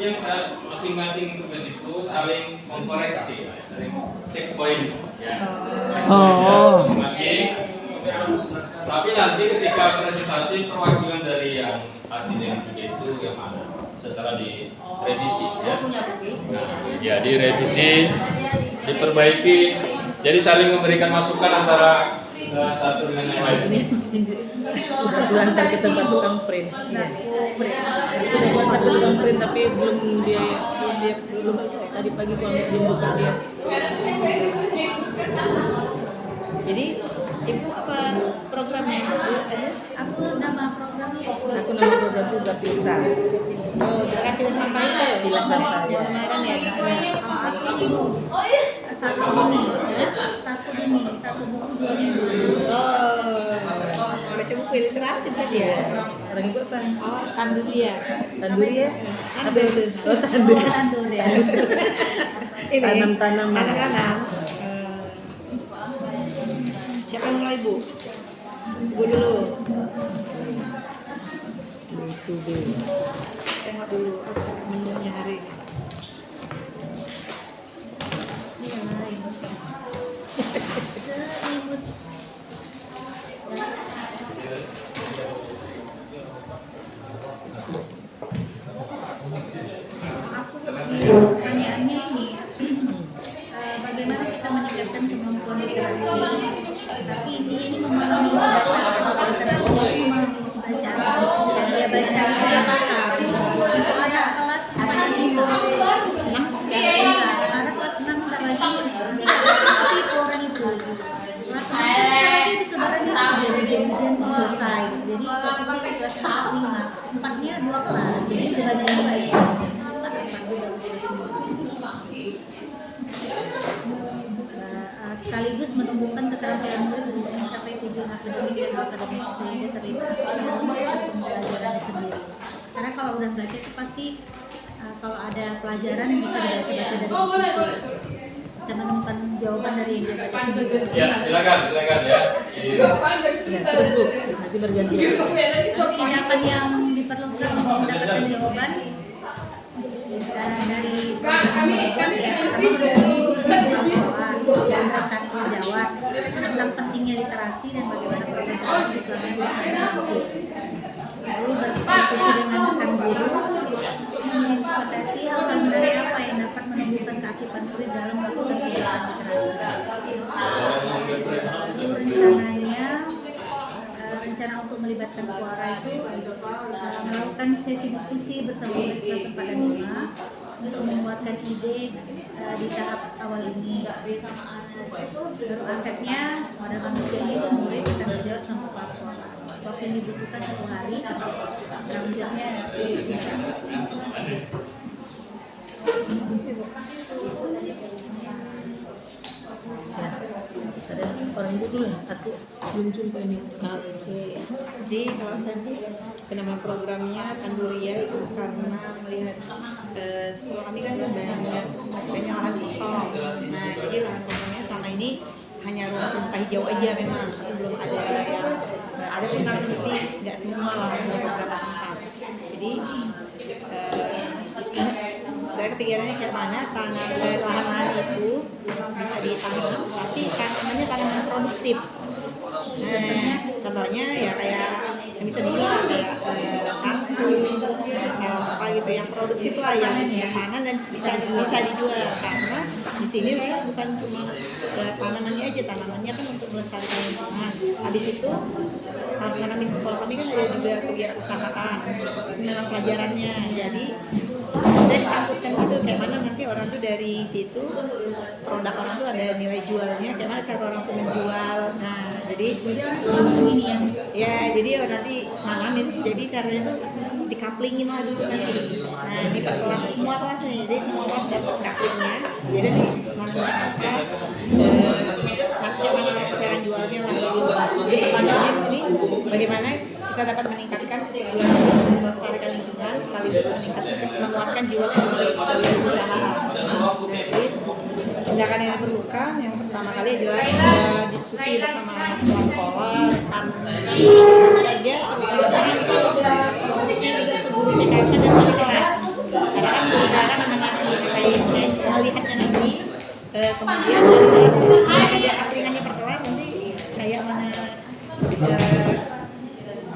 yang masing-masing tugas itu saling mengkoreksi, saling checkpoint ya. Masing-masing. Tapi nanti ketika presentasi perwakilan dari yang hasil yang 3 itu yang mana setelah direvisi ya. Nah, ya direvisi, diperbaiki. Jadi saling memberikan masukan antara satu dengan yang lain. Udah antar ke tempat tukang print. Udah antar ke tukang print tapi belum dia belum tadi pagi gua belum buka dia. Jadi ibu apa programnya? Aku nama programnya. Aku nama programku gak bisa. Oh, bukan pilih sampah itu. Pilih sampah ya. Kemarin ya. Aku ini Bu. Satu buku 2 minggu. Oh, Baca buku literasi tadi ya. orang ibu apa? Oh, Tanduri ya. Tanduri ya? Apa itu? Oh, tanduri. Tanduri ya. Ini tanam-tanam. Tanam-tanam. Siapa yang mulai Bu? Bu dulu. Itu deh. Tengok dulu apa menunya hari ini. Ini yang lain. Selimut. Aku pertanyaannya ini bagaimana kita meningkatkan kemampuan literasi, tapi ini memahami bahasa literasi itu memahami bacaan dan dia baca dia paham. Itu anak kelas 6 anak kelas 6 tak baca itu orang itu kelas 6 tapi sebenarnya ujian selesai, jadi fokusnya kelas 5 empatnya 2 kelas, jadi dibanding 2 ya. Sekaligus menumbuhkan keterampilan murid untuk mencapai tujuan akademik dan akademik sehingga terlibat dalam proses pembelajaran sendiri. Karena kalau udah belajar itu pasti kalau ada pelajaran bisa dibaca-baca dari buku, bisa menemukan jawaban dari yang dia baca sendiri. Ya, silakan ya. Terus Bu, nanti bergantian. Tindakan yang diperlukan untuk mendapatkan jawaban dari kami jawab tentang pentingnya literasi dan bagaimana proses selama lalu berdiskusi dengan rekan guru menginterpretasi hal dari apa yang dapat menumbuhkan keaktifan murid dalam melakukan kegiatan literasi. Rencananya rencana untuk melibatkan suara itu melakukan sesi diskusi bersama murid kelas 4 dan 5 untuk membuatkan ide di tahap awal ini. Baru asetnya modal manusianya itu murid akan berjawab sama kepala sekolah. Waktu yang dibutuhkan 1 hari, selanjutnya Ada orang ibu dulu, aku belum jumpa ini. Oke. Jadi kalau saya sih nama programnya Tanduria itu karena melihat sekolah kami kan banyak masih banyak lahan kosong. Nah, jadi lahan kosongnya selama ini hanya ruang terbuka hijau aja memang, belum ada yang ada hutan tapi nggak semua lahan beberapa tempat. Jadi saya kepikirannya kayak mana lahan-lahan itu bisa ditanam, tapi tanamannya tanaman produktif. Nah, contohnya ya kayak yang bisa dijual kayak kangkung, apa gitu yang produktif lah, yang cepat panen dan bisa dijual karena di sini bukan cuma tanamannya aja, tanamannya kan untuk melestarikan lingkungan. Habis itu karena di sekolah kami kan ada juga kewirausahaan dalam pelajarannya, jadi saya disangkutkan gitu kayak mana nanti orang tuh dari situ produk orang tuh ada nilai jualnya, kayak mana cara orang tuh menjual. Nah jadi langsung ini ya jadi nanti nangamis, jadi caranya tuh dikaplingin lah dulu nanti. Nah ini per kelas semua kelas nih, jadi semua kelas dapat kaplingnya, jadi langsung angka nanti mana cara jualnya lah. Jadi pertanyaannya di sini bagaimana kita dapat meningkatkan melestarikan lingkungan sekaligus menguatkan jiwa kewirausahaan. Jadi tindakan yang diperlukan yang pertama kali jelas diskusi bersama kepala sekolah, rekan kerja, guru BKK dan wali kelas. Karena kan Kemudian ada aplikasinya per kelas nanti kayak mana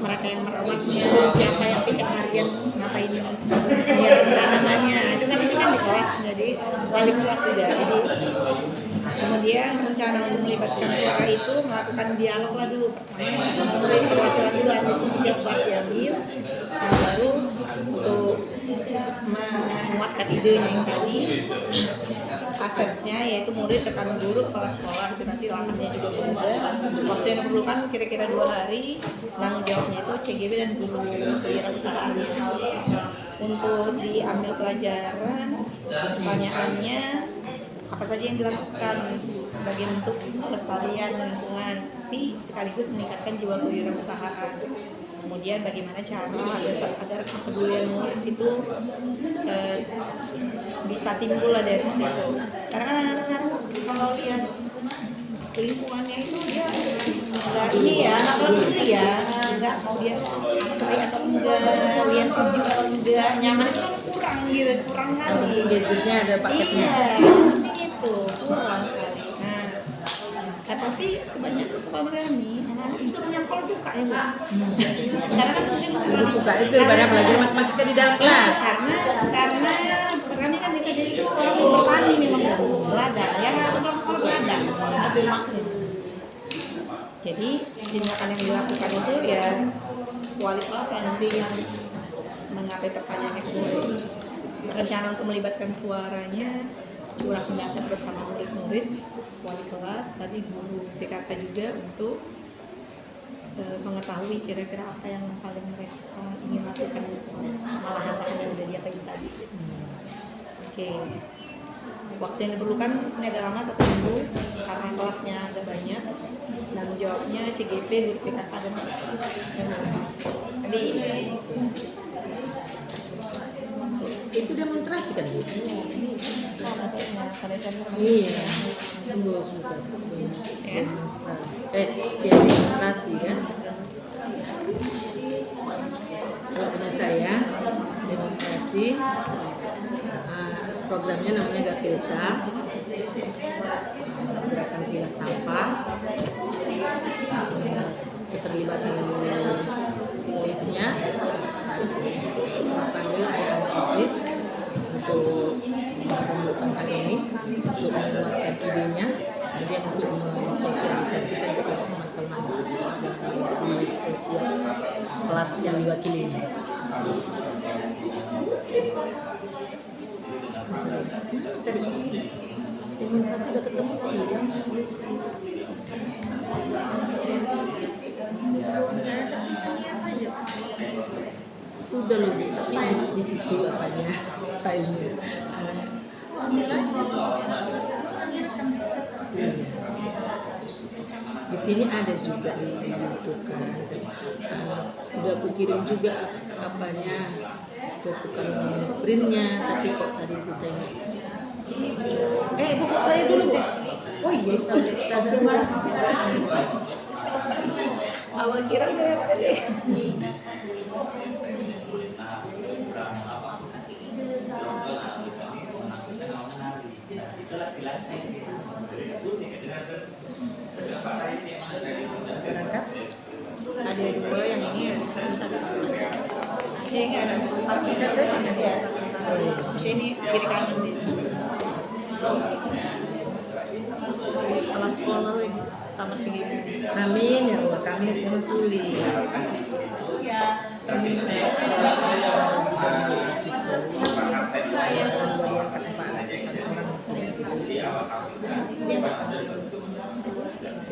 mereka yang merawatnya, siapa yang tiket harian ngapain dia rencananya, itu kan ini kan di kelas, jadi wali kelas juga. Jadi kemudian rencana untuk melibatkan suara itu melakukan dialog lah dulu, pertama sampai perwakilan dulu untuk setiap kelas diambil, dan baru untuk menguatkan idenya yang tadi asetnya, yaitu murid tekan guru kepala sekolah, itu nanti lahannya juga berbeda. Waktu yang diperlukan kira-kira 2 hari. Tanggung jawabnya itu CGB dan guru kewirausahaannya. Untuk diambil pelajaran, pertanyaannya apa saja yang dilakukan sebagai bentuk pelestarian lingkungan, tapi sekaligus meningkatkan jiwa kewirausahaan. Kemudian bagaimana cara agar kepedulian murid itu bisa timbul lah dari situ. Karena kan anak-anak sekarang kalau lihat lingkungannya itu dia nggak ini ya, anak lebih ya, nggak mau dia asri atau enggak, dia sejuk atau enggak, nyaman itu kan kurang gitu, kurang lagi. Gadgetnya ada paketnya. Iya, itu kurang kali. Nah, tapi kebanyakan kalau berani, anak-anak justru yang kalau suka ya Bu. Karena kan mungkin Lebih suka itu daripada belajar matematika di dalam kelas. karena berani kan bisa jadi itu kalau bertani memang belada ya, untuk sekolah belada lebih makmur. Jadi tindakan yang dilakukan itu ya wali kelas yang nanti yang mengapa pertanyaannya ke murid. Rencana untuk melibatkan suaranya, curah pendapat bersama murid-murid, wali kelas, tadi guru PKK juga untuk mengetahui kira-kira apa yang paling mereka ingin lakukan sama lahan-lahan yang udah diapain tadi. Oke. Waktu yang diperlukan ini agak lama, 1 minggu karena kelasnya agak banyak. Dan jawabnya CGP, guru PKK dan habis. Itu demonstrasi kan Bu? Pada saat Iya. Tunggu sebentar. Demonstrasi. Ya demonstrasi ya. Kalau punya saya demonstrasi, programnya namanya Gapilsa, gerakan pilah sampah, keterlibatan tulisnya, panggil anak OSIS untuk mengumpulkan ini, untuk menguatkan idenya, kemudian untuk mensosialisasikan kepada teman-teman di setiap kelas yang diwakili. Demonstrasi udah ketemu bilang udah lebih, tapi di situ apanya filenya. Di sini ada juga di YouTube kan. Udah aku kirim juga apanya ke tukang printnya, tapi kok tadi aku tanya buku saya dulu Bu. Oh iya, sadar awal kira udah ya tadi. berangkat. Ada 2 yang ini, ada 1 tadi. Jadi nggak ada pas bisa tuh ada dia 1. Sini kiri kanan dia. Kalau sekolah lagi tamat segini. Amin ya Allah, kami sama Suli.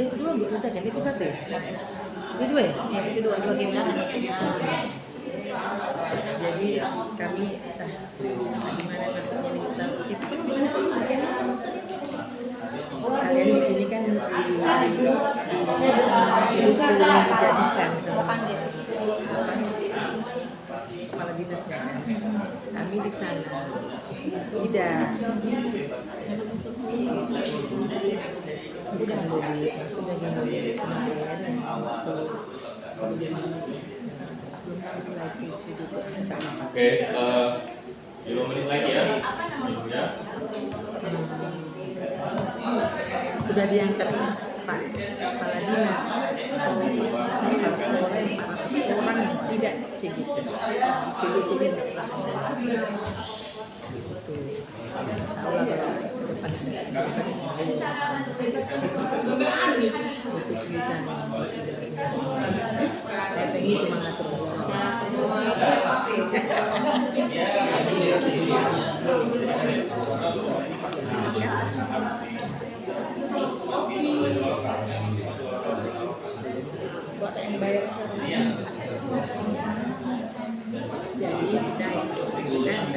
Dua udah kan, itu 1 ya? Itu 2 ya? Ya itu 2 gimana maksudnya? Jadi kami gimana maksudnya kita itu kalian di sini kan dijadikan sama kepala dinasnya kan. Kami di sana tidak bukan mobil, maksudnya gini kemarin waktu sebelum mulai cuci dulu. Oke, 10 menit lagi ya. Ya. sudah diangkat Pak Kepala Dinas atau kepala sekolah yang 400 orang tidak CGT. CGT ini tidak pernah itu tahu lah kalau ke depan ada kebijakan itu ceritanya saya pengen cuma ngatur buat yang bayar sekarang. jadi kita akan membayarkan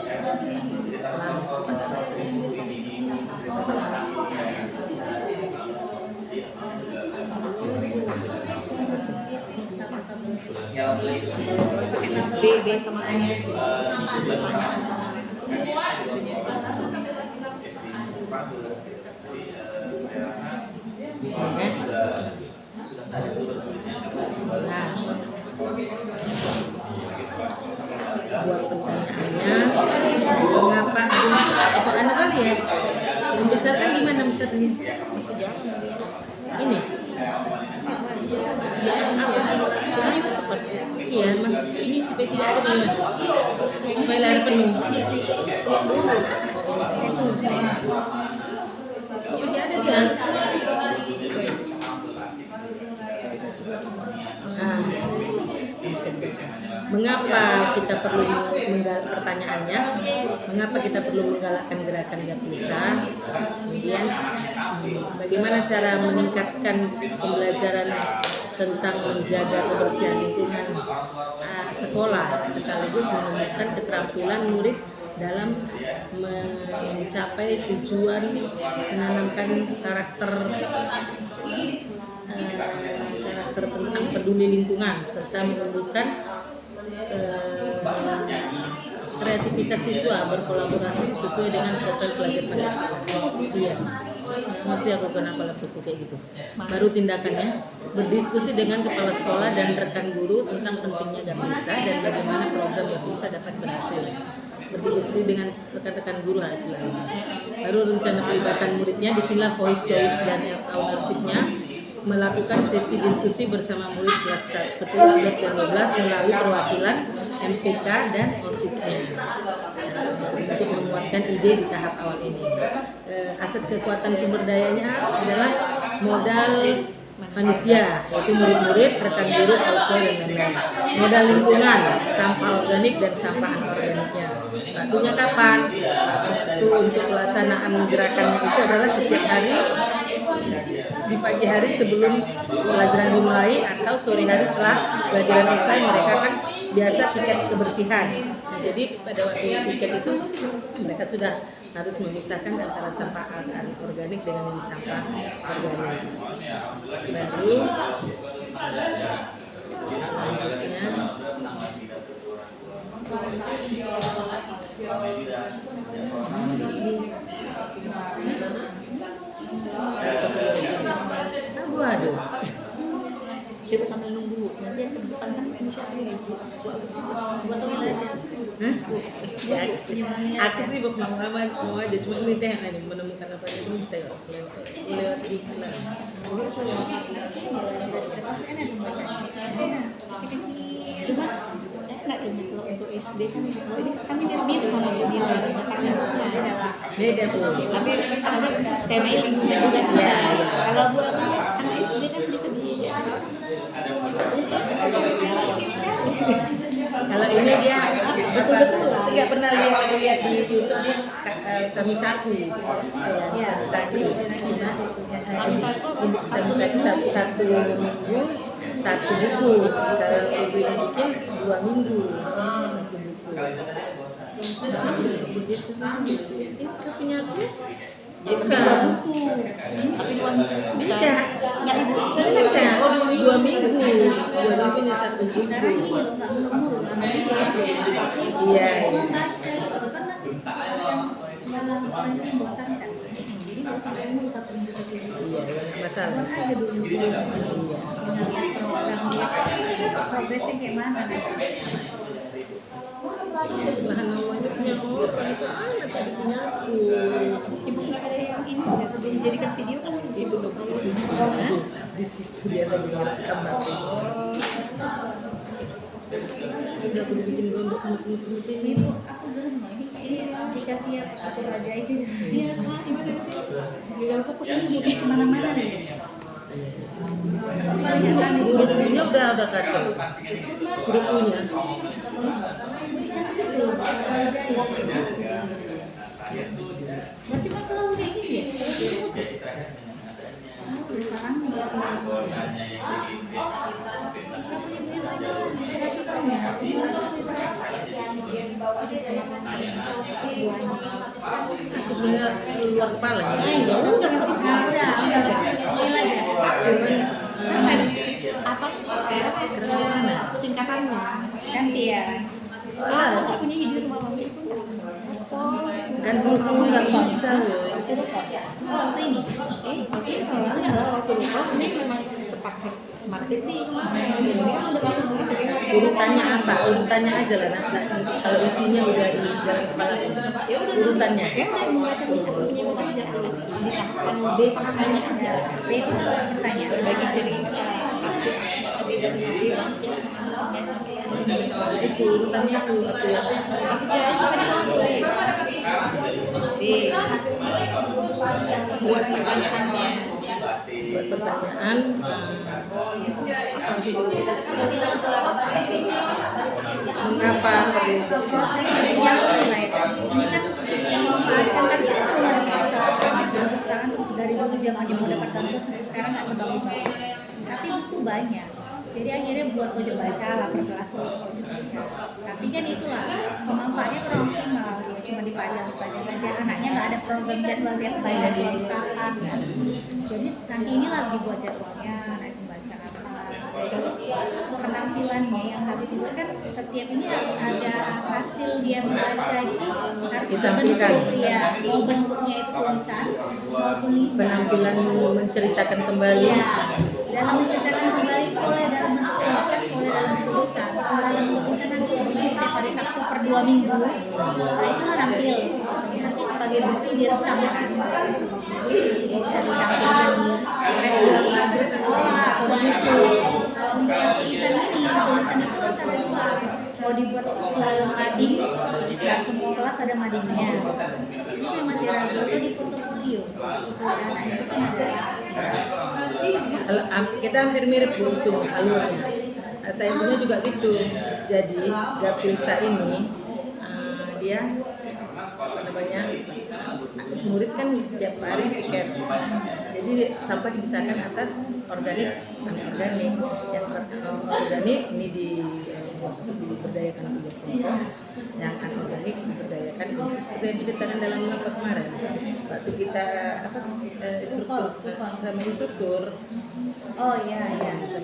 tahun ini B sama A-nya pertanyaan sama nah, buat pertanyaannya mengapa apa anak kali ya yang besar kan gimana besarnya ini iya maksud ini supaya tidak ada bagaimana supaya layar penuh masih ada dia mengapa kita perlu pertanyaannya mengapa kita perlu menggalakkan gerakan Gapisa kemudian bagaimana cara meningkatkan pembelajaran tentang menjaga kebersihan lingkungan sekolah sekaligus menemukan keterampilan murid dalam mencapai tujuan menanamkan karakter tentang peduli lingkungan serta menumbuhkan kreativitas siswa berkolaborasi sesuai dengan profil pelajar pada iya ngerti aku kenapa laptopku kayak gitu baru tindakannya berdiskusi dengan kepala sekolah dan rekan guru tentang pentingnya Gapisa dan bagaimana program Gapisa dapat berhasil berdiskusi dengan rekan-rekan guru baru rencana pelibatan muridnya disinilah voice choice dan ownership-nya melakukan sesi diskusi bersama murid kelas 10, 11, dan 12 melalui perwakilan MPK dan OSIS-nya untuk menguatkan ide di tahap awal ini. Aset kekuatan sumber dayanya adalah modal manusia, yaitu murid-murid, rekan guru, kepala sekolah, dan lain-lain. Modal lingkungan, sampah organik dan sampah anorganiknya. Waktunya kapan? Waktu untuk pelaksanaan gerakannya itu adalah setiap hari di pagi hari sebelum pelajaran dimulai atau sore hari setelah pelajaran selesai. Mereka kan biasa piket kebersihan. Nah, jadi pada waktu piket itu mereka sudah harus memisahkan antara sampah organik dengan yang sampah organik. Baru aduh. Kita sambil nunggu nanti yang depan kan inisiatif gitu buat temen aja. Aku sih mau aja cuma ini teh menemukan apa itu mesti lewat iklan. Cuma nggak kayaknya kalau untuk SD kan ini kami dia biru kalau dia nilai beda bu tapi ada tema lingkungan juga sih kalau buat anak SD kan bisa kalau ini dia betul-betul nggak pernah lihat di YouTube dia sami saku ya sami saku satu minggu satu buku kalau ibu yang bikin 2 minggu satu buku begitu ini punya aku bukan buku tapi bukan nggak ibu kan 2 minggu nya satu buku sekarang ini nggak umur iya baca itu kan masih sekolah yang orang pembuatan kan jadi nggak sampai umur 1 minggu iya banyak masalah buat aja dulu iya dengan program dia progresnya kayak mana Subhanallah, punya orang sana tadi punya aku. Ibu nggak ada yang ini nggak sebelum dijadikan video kan Itu dong di situ. Di situ dia lagi ngerekam aku. Udah aku bikin gondok sama semut-semut ini. Ibu, aku gerem loh. Ini dikasih satu ajaib itu. iya kak gimana itu Juga aku pusing semutnya kemana-mana nih. Huruf punya udah kacau. Huruf punya. Itu satu ajaib. Berarti mas selalu kayak gini ya? Sekarang Aku sebenarnya luar kepala ya. udah Bismillah aja. Cuman apa gimana? singkatannya Ganti ya. aku punya ide sama mami itu Kan kamu nggak bisa loh. Oh, ini. ini soalnya adalah waktu itu ini memang sepaket marketing ini kan udah langsung buat segini Urutannya apa? Urutannya aja lah. Nah, kalau isinya udah di dalam kepala ya udah urutannya. ya udah membaca punya buku aja di tahapan B sama A nya aja B itu kan bertanya. berbagi cerita kasih Itu urutannya itu aku yang aku jalan coba ditulis B buat pertanyaannya buat pertanyaan. apa sih dulu Mengapa perlu Proses yang mulai ini kan memanfaatkan kan kita kalau lagi misalkan dari dulu zaman di dapat kampus sampai sekarang nggak kembali tapi buku banyak jadi akhirnya buat ojek baca lah per kelas tuh ojek baca tapi kan itulah pemanfaatnya kurang optimal ya cuma dipajang saja anaknya nggak ada program jadwal tiap baca di perpustakaan kan jadi nanti ini lagi buat jadwalnya nanti baca apa penampilannya yang harus dibuat kan setiap ini harus ada hasil dia membaca gitu harus Ditampilkan. bentuk ya mau bentuknya itu tulisan maupun lisan penampilan menceritakan kembali? ya dalam menceritakan kembali boleh dalam bentuk tulisan boleh dalam tulisan kalau dalam tulisan nanti setiap hari Sabtu per 2 minggu nah itu kan tampil nanti sebagai bukti direkam kan jadi bisa ditampilkan di sekolah atau di buku yang tulisan ini tulisan itu antara dua mau dibuat ke mading nggak semua kelas ada madingnya itu yang masih ragu atau di portofolio nah itu kan ada Kita hampir mirip Bu itu alurnya. Saya punya juga gitu. Jadi Gapilsa ini dia apa namanya murid kan tiap hari tiket. Jadi sampah dipisahkan atas organik dan anorganik. Yang organik ini diberdayakan untuk kompos, yang anorganik diberdayakan untuk seperti yang diceritakan dalam rapat kemarin. Waktu kita instruktur oh iya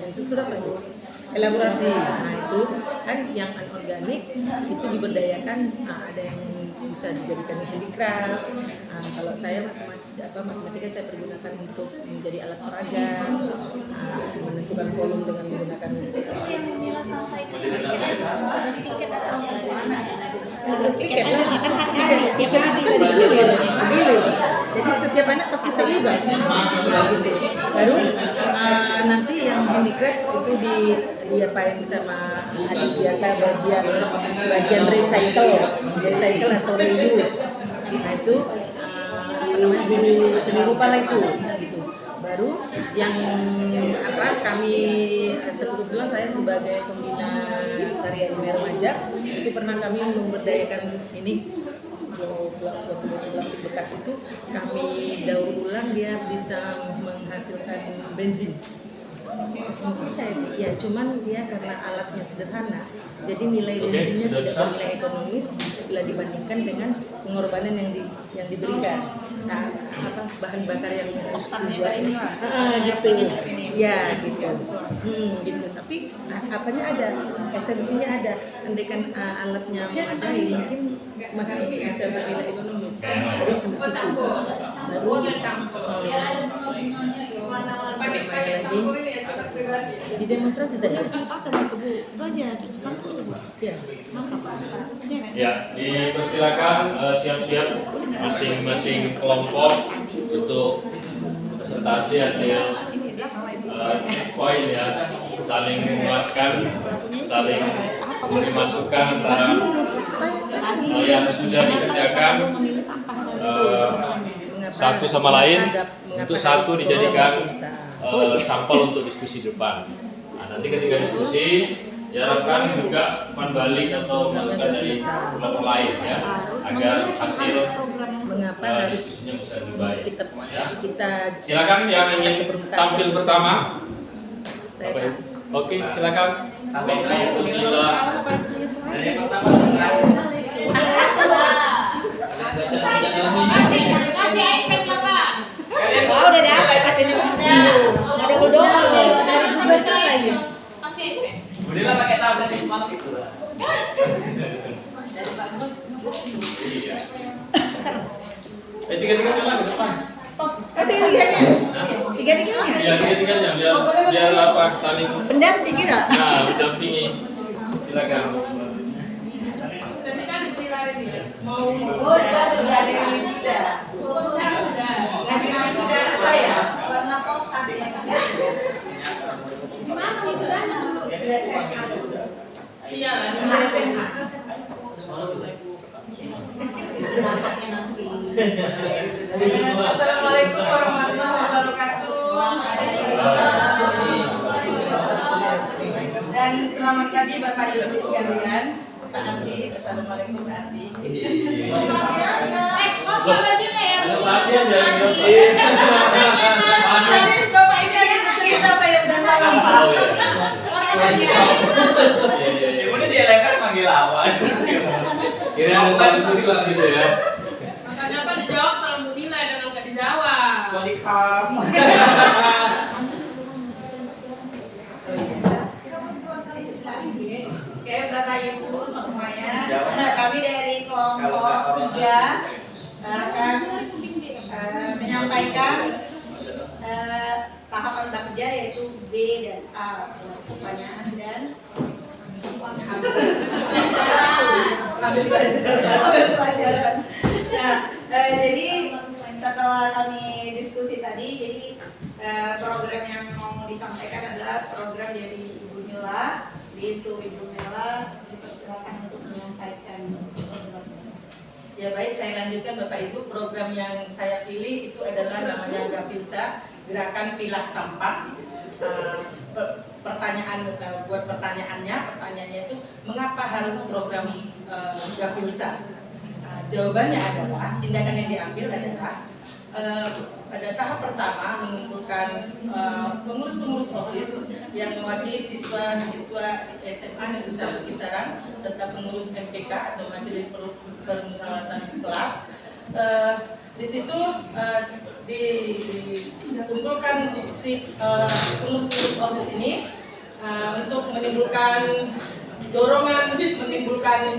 instruktur apa tuh? Elaborasi. Nah itu kan yang anorganik itu diberdayakan. Ada yang bisa dijadikan handicraft. Kalau saya matematika saya pergunakan untuk menjadi alat peraga, menentukan kolom dengan menggunakan yang memilah sampah itu sedikit aja ada sedikit atau bagaimana tiket itu digilir. Jadi setiap anak pasti terlibat. Nah, gitu. Baru nanti yang handicraft itu diapain sama Adidiata bagian recycle atau reuse. Nah itu apa namanya guru seni rupa lah itu gitu. Baru yang kami kebetulan saya sebagai pembina karya ilmiah remaja itu pernah kami memberdayakan ini botol plastik bekas itu kami daur ulang dia bisa menghasilkan bensin. Ya, cuman dia karena alatnya sederhana, jadi nilai bensinnya tidak bernilai ekonomis bila dibandingkan dengan pengorbanan yang diberikan. Nah, bahan bakar yang dibuat ini, gitu, ya gitu, gitu. Tapi apanya ada, esensinya ada. Andaikan alatnya memadai, mungkin masih bisa bernilai ekonomis. Dari sampai situ, baru Lagi di demonstrasi tadi ya? Tadi itu Bu, itu aja cuci tangan itu Bu. Iya. Masak Pak. Iya kan? Ya, dipersilakan siap-siap masing-masing kelompok untuk presentasi hasil Ini belakang lah Ibu. poin ya, saling menguatkan, saling memberi masukan antara yang sudah dikerjakan Memilih sampah harus satu sama lain untuk satu dijadikan Oh, iya. sampel untuk diskusi depan. Nah, nanti ketika diskusi diharapkan juga umpan balik atau masukan dari kelompok lain ya, agar hasil Mengapa harus diskusinya bisa lebih baik. Ya. kita Silakan yang ingin tampil pertama. saya Bapak, Ibu. Oke, silakan. Sampai terakhir Bila. Dari yang pertama sampai terakhir. Kasih iPad lah Pak. Oh, udah dapat ini. Ada bodong. Dari sampai terakhir. Kasih iPad. Udah lah pakai tablet yang smart itu lah. Iya. Tiga-tiganya lah ke depan. Oh, tiga-tiganya. Tiga-tiganya. Iya, tiga-tiganya biar apa saling Pendamping kita. mendampingi. Silakan. Tapi kan lari nih. Mau dari Wisda. Sudah. Nanti Wisda ke saya. Warna kotak ya. Gimana wisudanya dulu? Iya lah. Assalamualaikum warahmatullahi wabarakatuh. Dan selamat pagi Bapak Ibu sekalian. Pak Andi, assalamualaikum Pak Andi. Kok bajunya ya? Latihan ya, Tadi Bapak ini asli cerita saya udah salah. Ibu ini di LMS manggil lawan. Kira ada satu khusus gitu ya. Makanya apa dijawab kalau Bu Mila dan nggak dijawab. Sorry Kak. Oke, Bapak Ibu semuanya. Jawab. Kami dari Kalau kelompok nggak 3 akan menyampaikan tahapan bekerja yaitu B dan A, pertanyaan dan ambil pelajaran. Nah, jadi setelah kami diskusi tadi, jadi program yang mau disampaikan adalah program dari Ibu Mila. Itu Ibu Mila dipersilakan untuk menyampaikan programnya. Ya baik, saya lanjutkan Bapak Ibu. Program yang saya pilih itu adalah namanya Gapilsa, Gerakan Pilah Sampah. Buat pertanyaannya itu mengapa harus program Gapilsa? Jawabannya adalah tindakan yang diambil adalah pada tahap pertama mengumpulkan pengurus-pengurus OSIS yang mewakili siswa-siswa SMA Negeri 1 Kisaran serta pengurus MPK atau Majelis Permusyawaratan Kelas. Di situ dikumpulkan pengurus-pengurus OSIS ini untuk menimbulkan dorongan, menimbulkan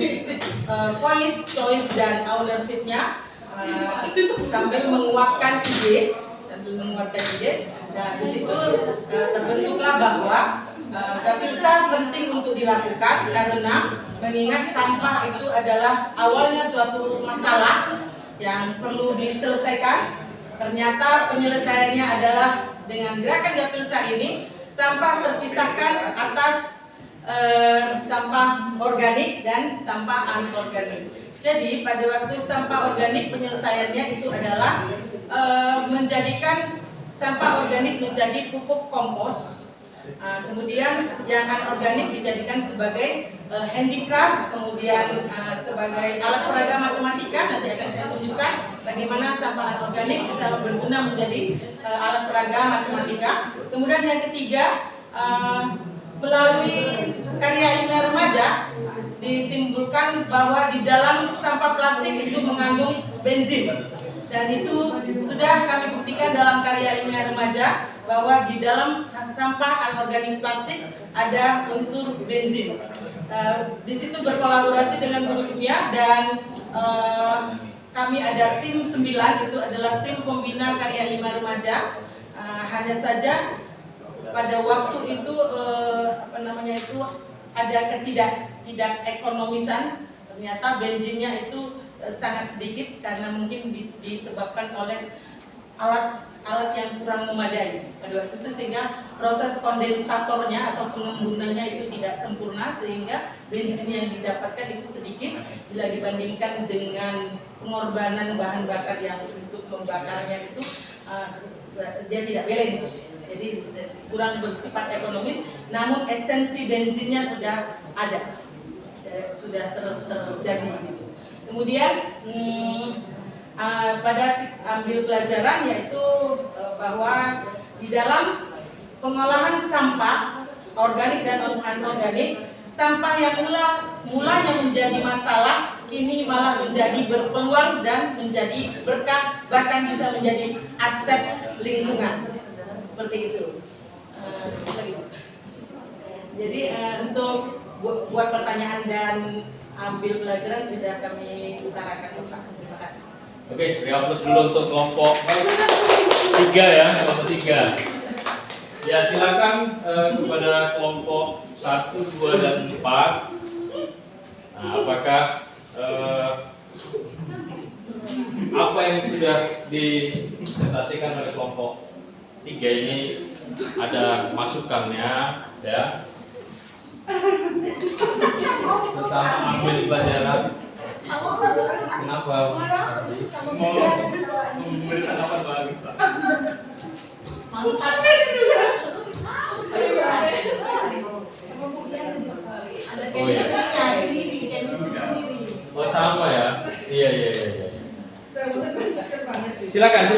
voice, choice dan ownership-nya sambil menguatkan ide. Nah, di situ terbentuklah bahwa Gapilsa penting untuk dilakukan karena mengingat sampah itu adalah awalnya suatu masalah yang perlu diselesaikan. Ternyata penyelesaiannya adalah dengan gerakan Gapilsa ini sampah terpisahkan atas sampah organik dan sampah anorganik. Jadi pada waktu sampah organik penyelesaiannya itu adalah menjadikan sampah organik menjadi pupuk kompos. Kemudian yang anorganik dijadikan sebagai handicraft, kemudian sebagai alat peraga matematika. Nanti akan saya tunjukkan bagaimana sampah anorganik bisa berguna menjadi alat peraga matematika. Kemudian yang ketiga, melalui karya ilmiah remaja ditimbulkan bahwa di dalam sampah plastik itu mengandung benzin, dan itu sudah kami buktikan dalam karya ilmiah remaja bahwa di dalam sampah anorganik plastik ada unsur benzin. Di situ berkolaborasi dengan guru kimia dan kami ada tim 9, itu adalah tim pembina karya ilmiah remaja. hanya saja pada waktu itu ada tidak ekonomisan. Ternyata bensinnya itu sangat sedikit karena mungkin disebabkan oleh alat yang kurang memadai pada waktu itu, sehingga proses kondensatornya atau pengembunannya itu tidak sempurna, sehingga bensin yang didapatkan itu sedikit bila dibandingkan dengan pengorbanan bahan bakar yang untuk membakarnya itu dia tidak balance, jadi kurang bersifat ekonomis. Namun esensi bensinnya sudah ada, sudah terjadi gitu. Kemudian pada ambil pelajaran yaitu bahwa di dalam pengolahan sampah organik dan anorganik, sampah yang mulanya menjadi masalah kini malah menjadi berpeluang dan menjadi berkah, bahkan bisa menjadi aset lingkungan, seperti itu. Jadi untuk buat pertanyaan dan ambil pelajaran sudah kami utarakan, Pak. Terima kasih. Oke, beri aplaus dulu untuk kelompok 3 ya, kelompok 3. Ya, silakan kepada kelompok 1, 2, dan 4. Nah, apakah apa yang sudah dipresentasikan oleh kelompok 3 ini ada masukannya ya? Tentang ambil pelajaran. Kenapa? Mau memberi tanggapan bagus, Pak. Oh iya. Oh sama ya? Iya. Silakan.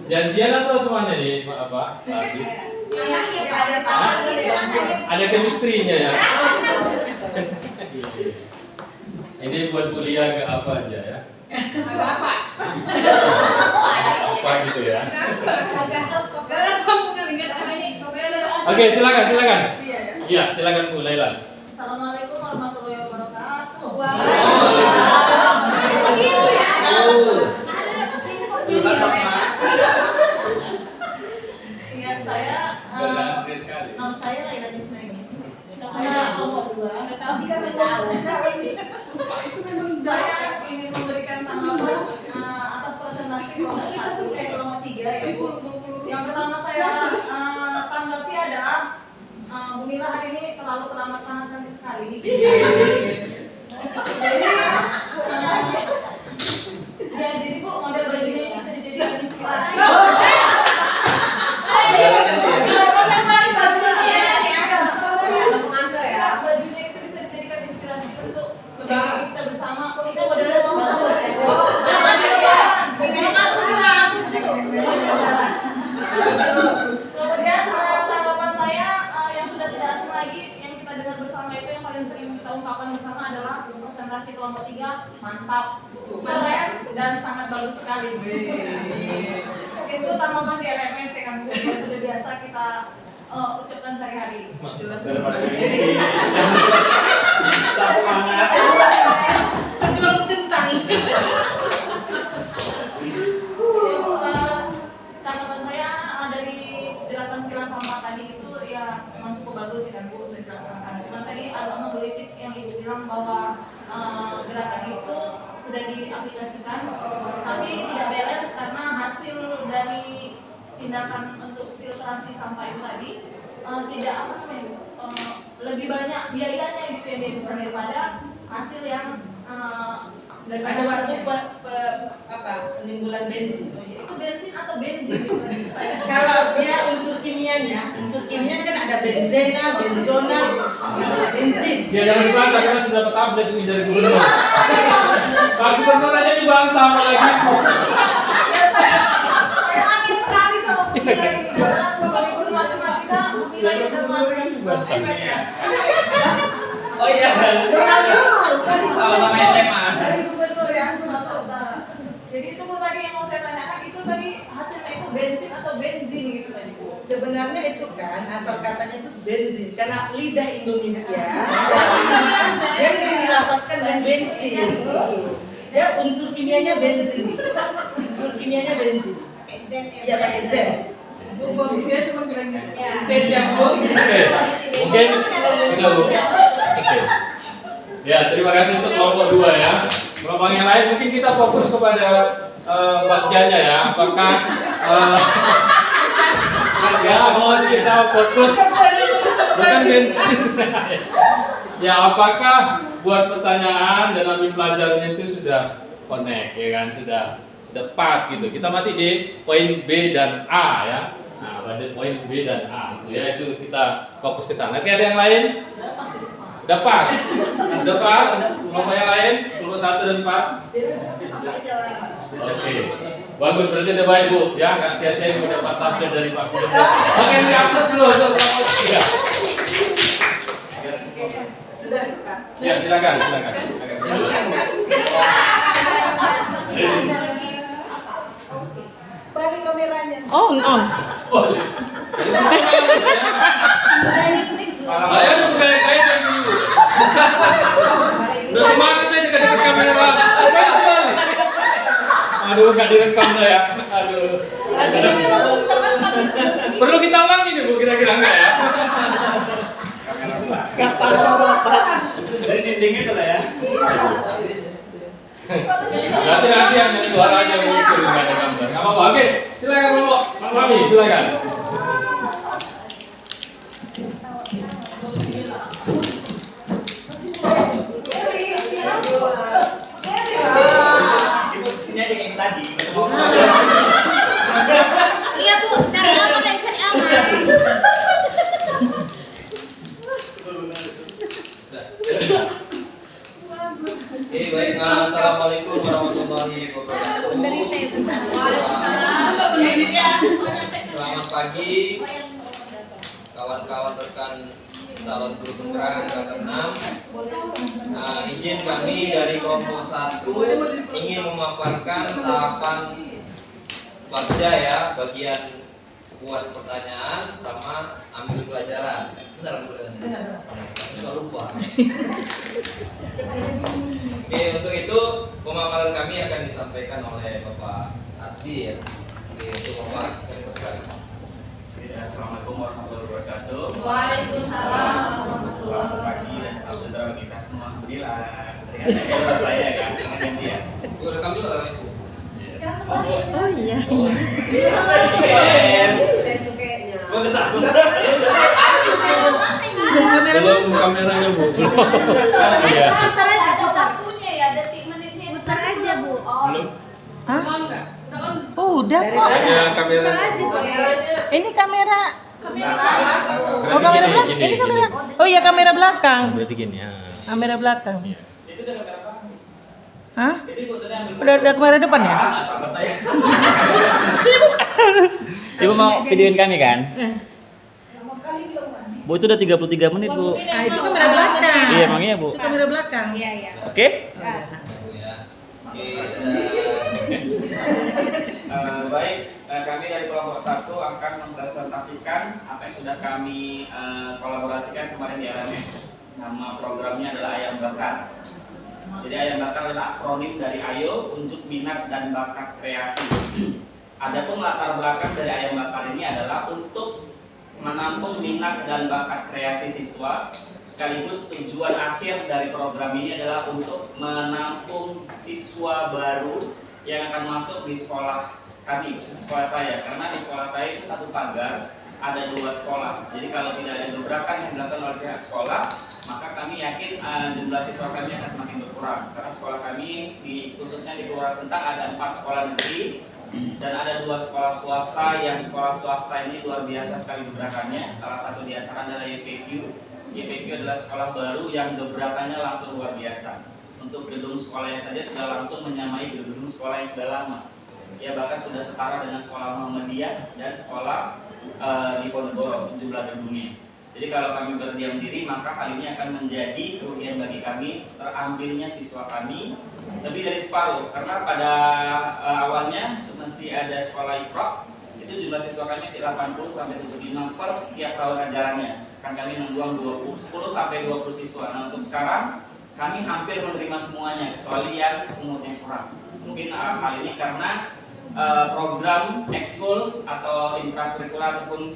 Janjian atau cuman ini apa? Ada chemistry-nya ya. Ini buat kuliah nggak apa aja ya? Apa gitu ya? Oke, silakan. Iya, silakan Bu Laila. Assalamualaikum warahmatullahi wabarakatuh. Begitu ya. Iya, saya nama saya Laila Ismail. Saya kelompok 2. Saya ingin memberikan tanggapan atas presentasi kelompok 1 kelompok 3 ya Bu. Yang pertama saya tanggapi adalah Bu Mila hari ini terlalu teramat sangat cantik sekali. Jadi Bu, model bajunya ini bisa dijadikan inspirasi. Bajunya itu bisa dijadikan inspirasi untuk kita bersama. Itu modelnya bagus ya. Kemudian tanggapan saya yang sudah tidak asing lagi yang kita dengar bersama itu yang paling sering kita ungkapkan bersama adalah presentasi kelompok 3 mantap, keren dan sangat bagus sekali. Itu tanaman di LMS ya kan Bu, yang sudah biasa kita ucapkan sehari-hari. Daripada ini tak semangat. Jual centang. Tanggapan saya dari gerakan kilas sampah tadi itu ya memang cukup bagus ya kan Bu untuk dilaksanakan. Cuma tadi agak menggelitik yang Ibu bilang bahwa gerakan itu sudah diaplikasikan, tapi tidak balance karena hasil dari tindakan untuk filtrasi sampah itu tadi tidak lebih banyak biayanya gitu yang dihabiskan daripada hasil yang Pada waktu penimbulan bensin. itu bensin atau benzin gitu tadi saya. Kalau dia unsur kimianya kan ada benzena, benzona, benzin. Ya jangan dibantah karena sudah dapat tablet ini dari gubernur. Pak gubernur aja dibantah lagi. Saya aneh sekali sama Bu Mila ini karena sebagai guru matematika Bu Mila yang hebat ya. Oh iya. Sama-sama SMA. Dari gubernur ya Sumatera Utara. Jadi itu Bu tadi yang mau saya tanyakan, itu tadi hasilnya itu bensin atau benzin gitu tadi Bu. Sebenarnya itu kan asal katanya itu benzin karena lidah Indonesia dia sering dilafazkan dengan bensin. Dia unsur kimianya benzin. Unsur kimianya benzin. Iya pakai Z. Bagusnya cuma bilang gitu. Ya. Z yang bagus. Oke, mungkin udah Bu. Oke. Ya, terima kasih untuk kelompok 2 ya. Kelompok yang lain mungkin kita fokus kepada bagjanya ya. Apakah ya mohon kita fokus bukan bensin. Ya, apakah buat pertanyaan dan ambil pelajarannya itu sudah connect ya kan, sudah pas gitu. Kita masih di poin B dan A ya. Nah, pada poin B dan A itu ya, itu kita fokus ke sana. Oke, ada yang lain? Udah pas. Udah pas. Kelompok yang lain, kelompok 1 dan 4. Oke. Bagus, berarti udah baik Bu. Ya, nggak sia-sia mendapat update dari Pak Gubernur. Oke, ini hapus dulu untuk kelompok 3. Ya, silakan. Balik kameranya. On. Boleh. Saya udah gaya-gaya dari dulu. Udah semangat saya dekat-dekat kamera. Aduh, nggak direkam saya. Aduh. Perlu kita ulangi nih Bu, kira-kira enggak ya? Gak apa-apa. Dari dindingnya tuh lah ya. Nanti hanya suaranya muncul nggak ada gambar. Nggak apa-apa. Oke, silakan Pak Mami, silakan. Itu sini aja kayak tadi. Iya Bu, cari aman ya, cari aman. Baik, assalamualaikum warahmatullahi wabarakatuh. Selamat pagi, kawan-kawan rekan calon guru penerang angkatan 6. Izin kami dari kelompok 1 ingin memaparkan tahapan bagja ya, bagian buat pertanyaan sama ambil pelajaran. Benar nggak lupa. Oke, untuk itu pemaparan kami akan disampaikan oleh Bapak Ardi ya. Oke, untuk Bapak yang pertama. Assalamualaikum warahmatullahi wabarakatuh. Waalaikumsalam. Selamat pagi dan salam sejahtera bagi kita semua. Alhamdulillah. Ternyata saya kan sama dia. Bu, rekam juga lah Ibu. Oh iya. Bagus ah. Belum kameranya Bu. Belum. Iya. Putar aja, putar. Waktunya ya, detik menitnya. Putar aja Bu. Belum. Hah? On nggak? Udah on. Oh, udah kok. Hanya kamera. Putar aja, Pak. Kameranya. Ini kamera. Kamera. Oh, kamera belakang. Gini, Ini gini. kamera. Oh iya, kamera belakang. Berarti gini ya. Kamera belakang. Iya. Itu udah kamera apa? Hah? Jadi fotonya ambil. Udah kamera depan ya? Ah, sahabat saya. Ibu mau videoin kami kan? Bu, itu udah 33 menit Bu. Ah, itu kamera belakang. Iya, emangnya Bu. Itu kamera belakang. Iya, iya. Oke? Bu ya. Oke. Baik, kami dari kelompok 1 akan mempresentasikan apa yang sudah kami kolaborasikan kemarin di LMS. Nama programnya adalah Ayam Bakar. Jadi Ayam Bakar adalah akronim dari Ayo, Unjuk Minat dan Bakat Kreasi. Adapun latar belakang dari Ayam Bakar ini adalah untuk menampung minat dan bakat kreasi siswa, sekaligus tujuan akhir dari program ini adalah untuk menampung siswa baru yang akan masuk di sekolah kami, khususnya sekolah saya, karena di sekolah saya itu satu pagar ada 2 sekolah. Jadi kalau tidak ada gebrakan yang dilakukan oleh pihak sekolah, maka kami yakin jumlah siswa kami akan semakin berkurang, karena sekolah kami khususnya di Kelurahan Sentang ada 4 sekolah negeri dan ada 2 sekolah swasta. Yang sekolah swasta ini luar biasa sekali gebrakannya. Salah satu di antara adalah YPQ. YPQ adalah sekolah baru yang gebrakannya langsung luar biasa. Untuk gedung sekolahnya saja sudah langsung menyamai gedung sekolah yang sudah lama. Ya, bahkan sudah setara dengan sekolah Muhammadiyah dan sekolah di Ponorogo jumlah gedungnya. Jadi kalau kami berdiam diri, maka hal ini akan menjadi kerugian bagi kami, terambilnya siswa kami lebih dari separuh, karena pada awalnya mesti ada sekolah Iqra, itu jumlah siswa kami masih 80 sampai 75 per setiap tahun ajarannya. Kan kami membuang 10 sampai 20 siswa. Nah, untuk sekarang kami hampir menerima semuanya kecuali yang umurnya kurang. Mungkin hal ini karena program ekskul atau intrakurikuler ataupun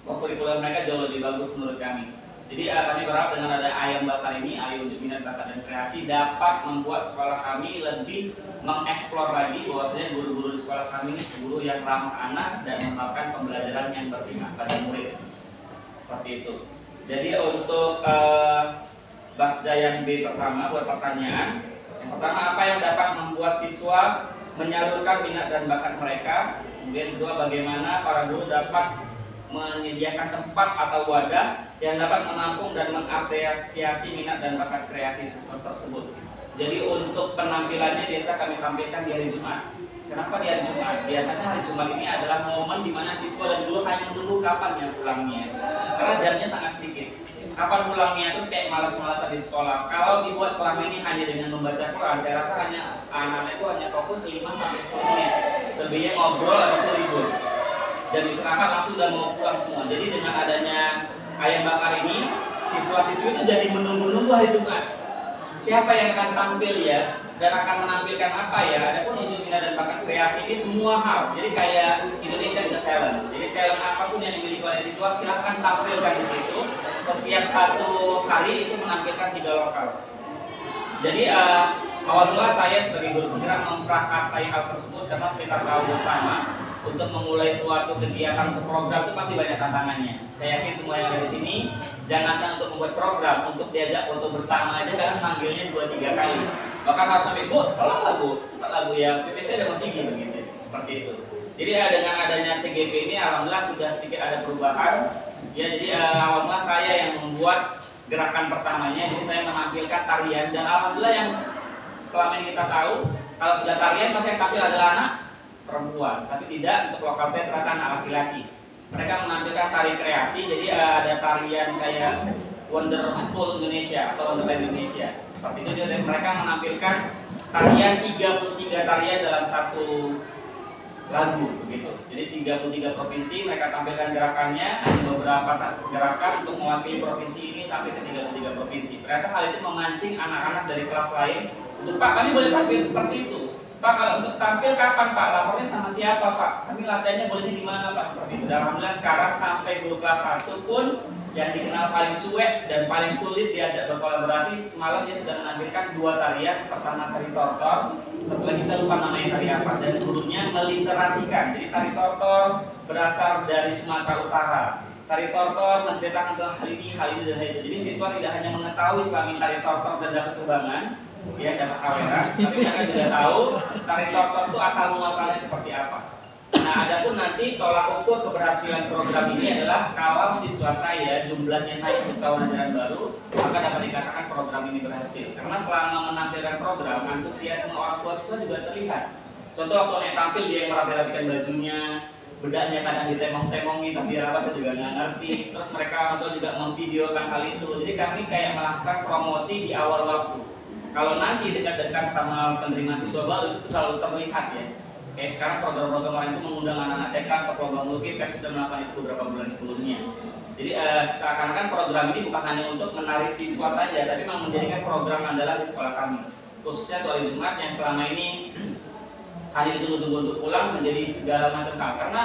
kurikuler mereka jauh lebih bagus menurut kami. Jadi kami berharap dengan ada ayam bakar ini, Ayo Wujud Minat Bakat dan Kreasi, dapat membuat sekolah kami lebih mengeksplor lagi bahwasanya guru-guru di sekolah kami ini guru yang ramah anak dan menerapkan pembelajaran yang berpihak pada murid. Seperti itu. Jadi untuk bakja yang B pertama buat pertanyaan, yang pertama apa yang dapat membuat siswa menyalurkan minat dan bakat mereka? Kemudian kedua, bagaimana para guru dapat menyediakan tempat atau wadah yang dapat menampung dan mengapresiasi minat dan bakat kreasi siswa tersebut. Jadi untuk penampilannya biasa kami tampilkan di hari Jumat. Kenapa di hari Jumat? Biasanya hari Jumat ini adalah momen di mana siswa dan guru hanya menunggu kapan yang pulangnya, karena jamnya sangat sedikit. Kapan pulangnya terus kayak malas-malasan di sekolah. Kalau dibuat selama ini hanya dengan membaca Quran, saya rasa hanya anak-anak itu hanya fokus 5 sampai 10 menit. Selebihnya ngobrol atau libur. Jam istirahat langsung udah mau pulang semua. Jadi dengan adanya ayam bakar ini, siswa-siswi itu jadi menunggu-nunggu hari Jumat. Siapa yang akan tampil ya, dan akan menampilkan apa ya? Adapun Wujud Minat dan Bakat Kreasi ini semua hal. Jadi kayak Indonesian Got Talent. Jadi talent apapun yang dimiliki oleh siswa silahkan tampilkan di situ. Setiap satu hari itu menampilkan 3 lokal. Jadi awal mula saya sebagai guru penggerak memprakarsai hal tersebut karena kita tahu bersama untuk memulai suatu kegiatan atau program itu pasti banyak tantangannya. Saya yakin semua yang ada di sini, jangankan untuk membuat program, untuk diajak foto bersama aja kan manggilnya 2-3 kali. Bahkan harus sampai, Bu, tolonglah Bu, cepatlah Bu ya, PPC ada mau tinggi begitu, seperti itu. Jadi dengan adanya CGP ini, alhamdulillah sudah sedikit ada perubahan. Ya, jadi awal mula saya yang membuat gerakan pertamanya, jadi saya menampilkan tarian dan alhamdulillah yang selama ini kita tahu, kalau sudah tarian pasti yang tampil adalah anak perempuan, tapi tidak untuk lokal saya ternyata anak laki-laki. Mereka menampilkan tari kreasi, jadi ada tarian kayak Wonderful Indonesia atau Wonderland Indonesia. Seperti itu mereka menampilkan tarian 33 tarian dalam satu lagu begitu. Jadi 33 provinsi mereka tampilkan gerakannya, ada beberapa gerakan untuk mewakili provinsi ini sampai ke 33 provinsi. Ternyata hal itu memancing anak-anak dari kelas lain untuk, Pak, kami boleh tampil seperti itu. Pak, kalau untuk tampil kapan Pak? Lapornya sama siapa Pak? Kami latihannya boleh di mana Pak? Seperti itu. Dan alhamdulillah sekarang sampai guru kelas 1 pun yang dikenal paling cuek dan paling sulit diajak berkolaborasi, semalam dia sudah menampilkan 2 tarian. Pertama tari tortor, satu lagi saya lupa namanya tari apa, dan gurunya meliterasikan. Jadi tari tortor berasal dari Sumatera Utara. Tari tortor menceritakan tentang hal ini dan hal itu. Jadi siswa tidak hanya mengetahui selama tari tortor dan dapat sumbangan, ya dapat saweran, tapi mereka juga tahu tari tortor itu asal muasalnya seperti apa. Nah, adapun nanti tolak ukur keberhasilan program ini adalah kalau siswa saya jumlahnya naik ke tahun ajaran baru, maka dapat dikatakan program ini berhasil. Karena selama menampilkan program, antusiasme orang tua siswa juga terlihat. Contoh waktu naik tampil dia yang merapi-rapikan bajunya, bedaknya kadang ditemong-temongi, tapi apa saya juga nggak ngerti. Terus mereka orang tua juga memvideokan hal itu. Jadi kami kayak melakukan promosi di awal waktu. Kalau nanti dekat-dekat sama penerima siswa baru itu selalu terlihat ya. Kayak sekarang program-program lain itu mengundang anak-anak TK ke program melukis, kami sudah melakukan itu beberapa bulan sebelumnya. Jadi seakan-akan program ini bukan hanya untuk menarik siswa saja, tapi memang menjadikan program andalan di sekolah kami. Khususnya untuk hari Jumat yang selama ini hanya ditunggu-tunggu untuk pulang menjadi segala macam hal. Karena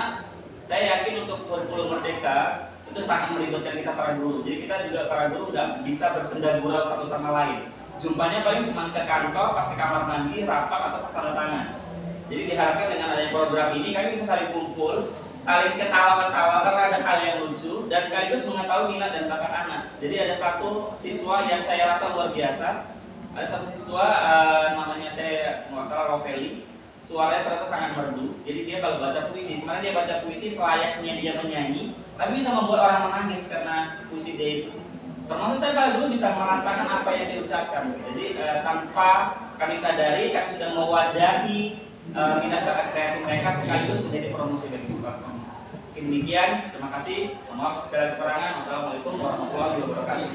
saya yakin untuk kurikulum merdeka itu sangat meribetkan kita para guru. Jadi kita juga para guru nggak bisa bersenda gurau satu sama lain. Jumpanya paling cuma ke kantor, pas ke kamar mandi, rapat atau pas tanda tangan. Jadi diharapkan dengan adanya program ini kami bisa saling kumpul, saling ketawa-ketawa karena ada hal yang lucu dan sekaligus mengetahui minat dan bakat anak. Jadi ada satu siswa yang saya rasa luar biasa. Ada satu siswa namanya saya nggak salah Roveli. Suaranya ternyata sangat merdu. Jadi dia kalau baca puisi, kemarin dia baca puisi selayaknya dia menyanyi, tapi bisa membuat orang menangis karena puisi dia itu. Termasuk saya kalau dulu bisa merasakan apa yang diucapkan. Jadi tanpa kami sadari, kami sudah mewadahi minat bakat kreasi mereka sekaligus menjadi promosi bagi sekolah kami. Mungkin demikian, terima kasih. Maaf segala kekurangan. Wassalamualaikum warahmatullahi wabarakatuh.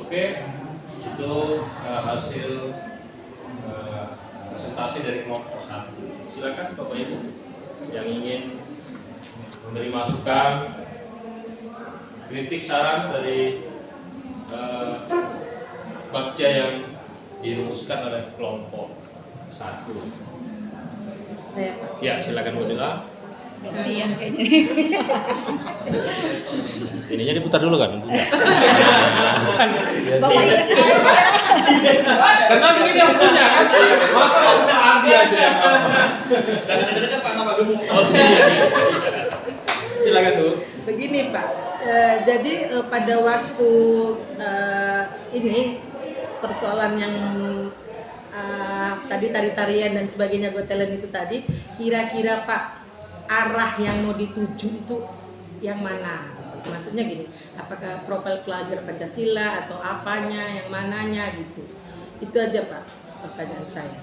Oke, itu hasil presentasi dari kelompok 1. Silakan Bapak Ibu yang ingin memberi masukan, kritik, saran dari bagja yang dirumuskan oleh kelompok 1. Saya Pak. Ya, silakan Bu Dila. Gantian kayaknya. Ininya diputar dulu kan? Bapak ingat Karena mungkin yang punya kan. Masa punya Ardi aja yang Jangan dengar Pak nama gemuk. Oh, iya. Silakan Bu. Begini Pak, jadi pada waktu ini persoalan yang tadi tari-tarian dan sebagainya gotelan itu tadi, kira-kira Pak arah yang mau dituju itu yang mana? Maksudnya gini, apakah profil pelajar Pancasila atau apanya, yang mananya gitu? Itu aja Pak pertanyaan saya.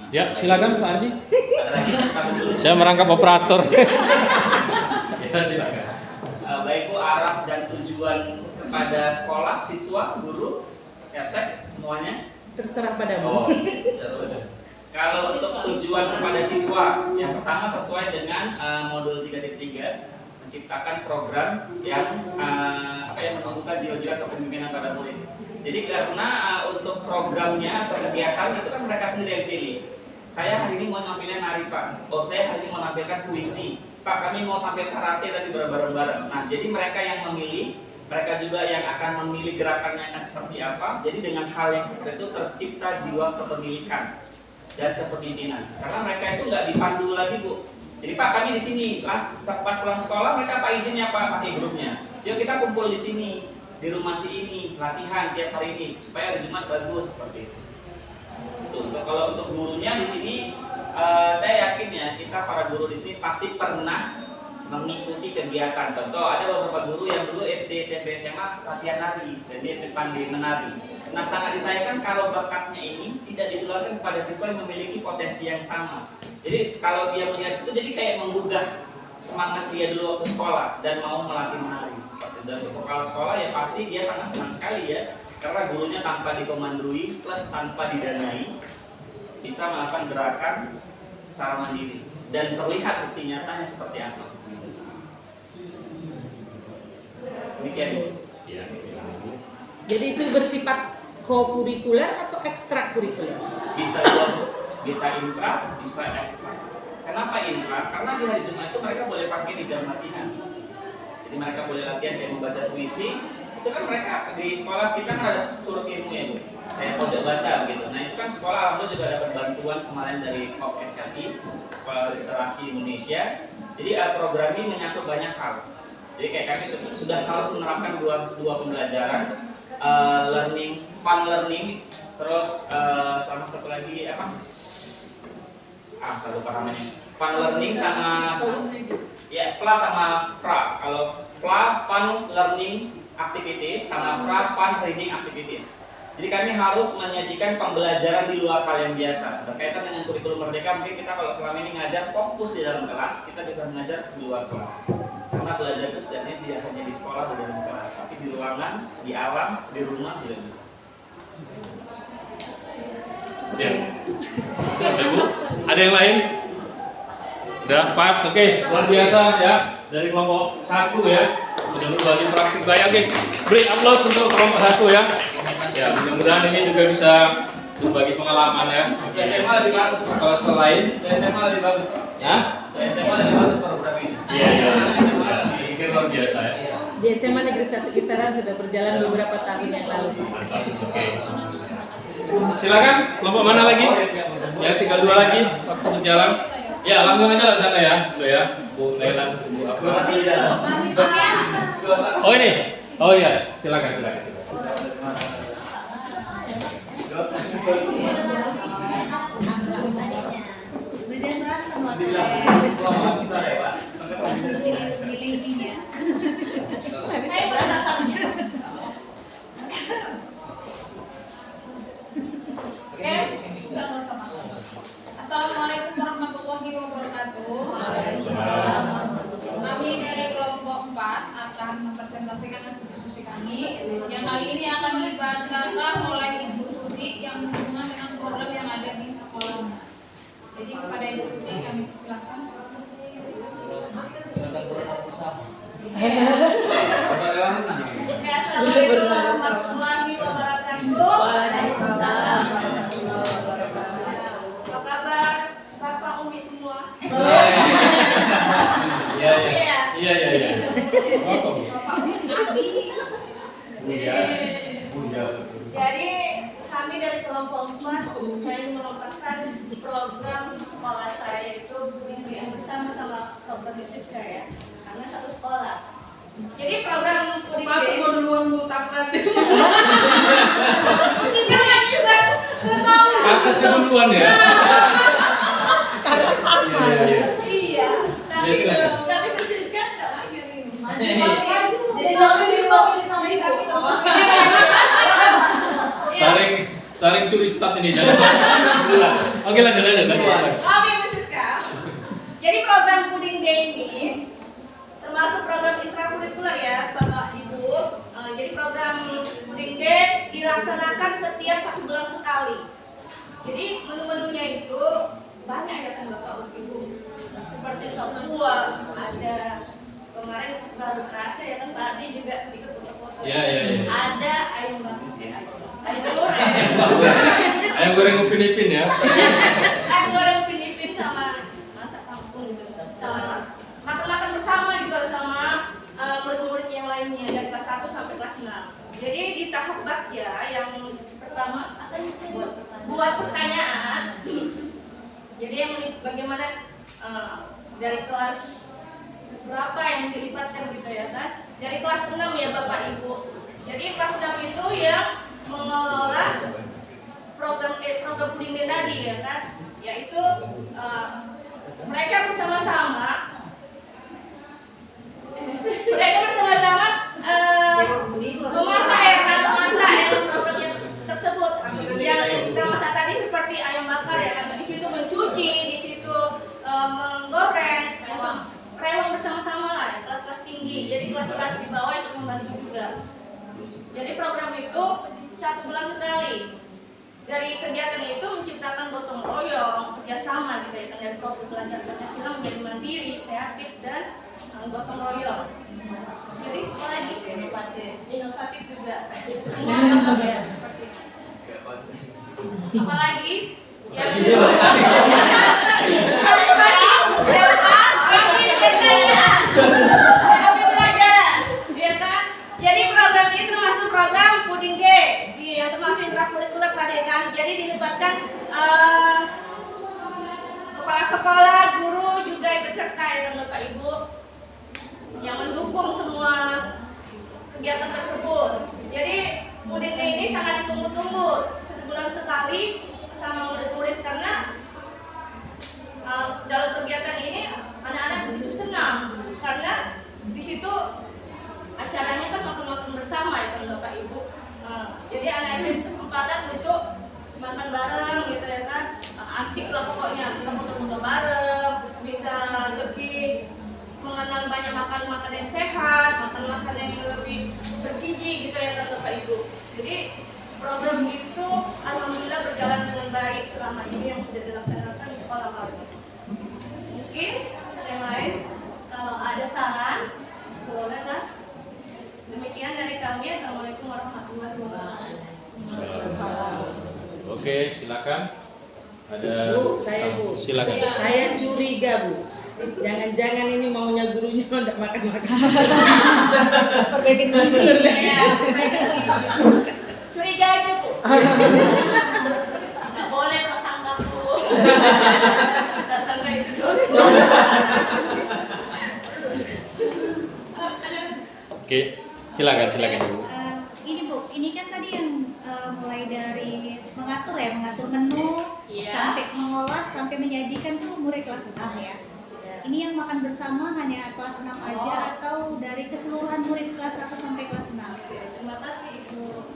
Ya, silakan Pak Ardi. Saya merangkap operator. Ya, silakan. Baik Bu, arah dan tujuan kepada sekolah, siswa, guru, FSEC semuanya. Terserah padamu. Oh, kalau untuk tujuan kepada siswa, yang pertama sesuai dengan modul 3.3, menciptakan program yang menumbuhkan jiwa-jiwa kepemimpinan pada murid. Jadi karena untuk programnya atau kegiatan itu kan mereka sendiri yang pilih. Saya hari ini mau nampilin nari Pak. Oh, saya hari ini mau nampilkan puisi. Pak, kami mau tampil karate tapi bareng-bareng. Nah, jadi mereka yang memilih. Mereka juga yang akan memilih gerakannya akan seperti apa. Jadi dengan hal yang seperti itu tercipta jiwa kepemilikan dan kepemimpinan. Karena mereka itu nggak dipandu lagi Bu. Jadi Pak, kami di sini pas pulang sekolah mereka Pak izinnya Pak pakai grupnya. Yuk kita kumpul di sini di rumah si ini latihan tiap hari ini supaya hari Jumat bagus seperti itu. Kalau untuk gurunya di sini saya yakin ya kita para guru di sini pasti pernah mengikuti kegiatan. Contoh ada beberapa guru yang dulu SD, SMP, SMA latihan nari dan dia pandai menari. Nah sangat disayangkan kalau bakatnya ini tidak ditularkan kepada siswa yang memiliki potensi yang sama. Jadi kalau dia melihat itu jadi kayak menggugah semangat dia dulu waktu sekolah dan mau melatih menari seperti itu. Dan untuk kepala sekolah ya pasti dia sangat senang sekali ya karena gurunya tanpa dikomandoi plus tanpa didanai bisa melakukan gerakan secara mandiri dan terlihat bukti nyatanya seperti apa. Demikian. Ya. Jadi itu bersifat co-kurikuler atau ekstrakurikuler? Bisa dua, bisa intra, bisa ekstra. Kenapa intra? Karena di hari Jumat itu mereka boleh pakai di jam latihan. Jadi mereka boleh latihan kayak membaca puisi. Itu kan mereka di sekolah kita kan ada suruh ilmu ya Bu, kayak pojok baca gitu. Nah itu kan sekolah alhamdulillah juga dapat bantuan kemarin dari POP SKI, Sekolah Literasi Indonesia. Jadi program ini menyangkut banyak hal. Jadi kayak kami sudah harus menerapkan dua pembelajaran, fun learning, terus sama satu lagi apa? Saya lupa namanya. Fun learning sama ya FLA sama FRA. Kalau FLA fun learning activities sama FRA fun reading activities. Jadi kami harus menyajikan pembelajaran di luar hal yang biasa. Berkaitan dengan kurikulum Merdeka, mungkin kita kalau selama ini ngajar fokus di dalam kelas, kita bisa mengajar di luar kelas. Karena belajar itu sebenarnya tidak hanya di sekolah atau di dalam kelas, tapi di ruangan, di alam, di rumah juga bisa. Ya. Ada Bu? Ada yang lain? Udah pas, oke. Luar biasa ya dari kelompok 1 ya. Sudah berbagi praktik baik. Oke. Beri aplaus untuk kelompok 1 ya. Ya, mudah-mudahan ini juga bisa berbagi pengalaman ya. Di SMA lebih bagus. Sekolah-sekolah lain. Di SMA lebih bagus. Ya? Di SMA lebih bagus program ini. Iya. Ini luar biasa ya. Di SMA Negeri 1 Kisaran sudah berjalan beberapa tahun yang lalu. Mantap. Oke. Silakan, kelompok mana lagi? Ya, tinggal 2 lagi waktu berjalan. Ya, langsung aja lah sana ya, Bu ya. Bu Nailan, Bu apa? Oh ini. Oh iya, silakan. Assalamualaikum warahmatullahi wabarakatuh. Kami dari kelompok 4 akan mempresentasikan hasil diskusi kami yang kali ini akan dibacakan oleh Ibu Tuti yang berhubungan dengan program yang ada di sekolahnya. Jadi kepada Ibu Tuti kami persilakan. Assalamualaikum warahmatullahi wabarakatuh. Waalaikumsalam warahmatullahi wabarakatuh. Apa kabar Bapak Umi semua? Iya. Jadi kami dari kelompok 4 saya melaporkan program sekolah saya itu yang bersama-sama program bisnis saya karena satu sekolah. Jadi program Aku mau duluan Bu takrat. Kakak keduluan ya. Karena sama. Iya. Iya. Tapi Iya, silakan. tapi bisnis kan nggak maju nih. Jadi jangan diwakili sama ibu. Saring curi start ini jangan. Oke lanjut. Oke, Mrs. Kak. Jadi program Puding Day ini termasuk program intrakurikuler ya, Bapak Ibu. Jadi program Puding Day dilaksanakan setiap 1 bulan sekali. Jadi menu-menunya itu banyak ya kan Bapak Ibu. Seperti sop buah, ada kemarin baru terakhir ya kan Pak Ardi juga ikut foto-foto. Iya. Ada ayam bakar Ayam goreng Upin Ipin ya. ayam goreng Filipin sama masak kampung gitu, sama makan-makan bersama gitu sama murid-murid yang lainnya dari kelas 1 sampai kelas 6. Jadi di tahap bakya yang pertama buat pertanyaan. Jadi yang bagaimana dari kelas berapa yang dilibatkan gitu ya kan? Dari kelas 6 ya Bapak Ibu. Jadi kelas 6 itu yang mengelola program Puding Day tadi ya kan, yaitu mereka bersama-sama memasak ya kan, memasak ya programnya tersebut yang kita masak tadi seperti ayam bakar ya kan, di situ mencuci, di situ menggoreng, rewang bersama-sama lah ya, kelas-kelas tinggi, jadi kelas-kelas di bawah itu membantu juga. Jadi program itu 1 bulan sekali. Dari kegiatan itu menciptakan gotong royong, kerjasama gitu ya, dari program belajar Pancasila menjadi mandiri, kreatif dan gotong royong. Jadi apalagi inovatif juga. Semua apa ya seperti itu. Apalagi yang kami belajar, ya kan? Jadi program ini termasuk program Puding Day, termasuk intrakurikuler tadi kan. Jadi dilibatkan kepala sekolah, guru juga ikut serta ya kan Bapak Ibu, yang mendukung semua kegiatan tersebut. Jadi Puding Day ini sangat ditunggu-tunggu, 1 bulan sekali sama murid-murid karena dalam kegiatan ini anak-anak begitu senang karena di situ acaranya kan makan-makan bersama ya kan Bapak Ibu. Jadi anak-anak itu kesempatan untuk makan bareng gitu ya kan, asik lah pokoknya, bisa foto-foto bareng, bisa lebih mengenal banyak makan-makan yang sehat, makan-makan yang lebih bergizi gitu ya kan Bapak Ibu. Jadi program itu alhamdulillah berjalan dengan baik selama ini yang sudah dilaksanakan di sekolah kami. Mungkin yang lain kalau ada saran boleh kan. Demikian dari kami. Assalamualaikum warahmatullahi wabarakatuh. Oke, silakan. Ada Bu, Bu. Silakan. Saya curiga, Bu. Jangan-jangan ini maunya gurunya tidak makan-makan. Perbaikin gizi. Ya, curiga aja Bu. Nggak boleh prasangka Bu. Prasangka itu dosa. Oke, silakan Ibu. Ini Bu, ini kan tadi yang mulai dari mengatur menu, sampai mengolah, sampai menyajikan tuh murid kelas 6 ya. Ini yang makan bersama hanya kelas 6 aja atau dari keseluruhan murid kelas 1 sampai kelas 6? Terima kasih Ibu.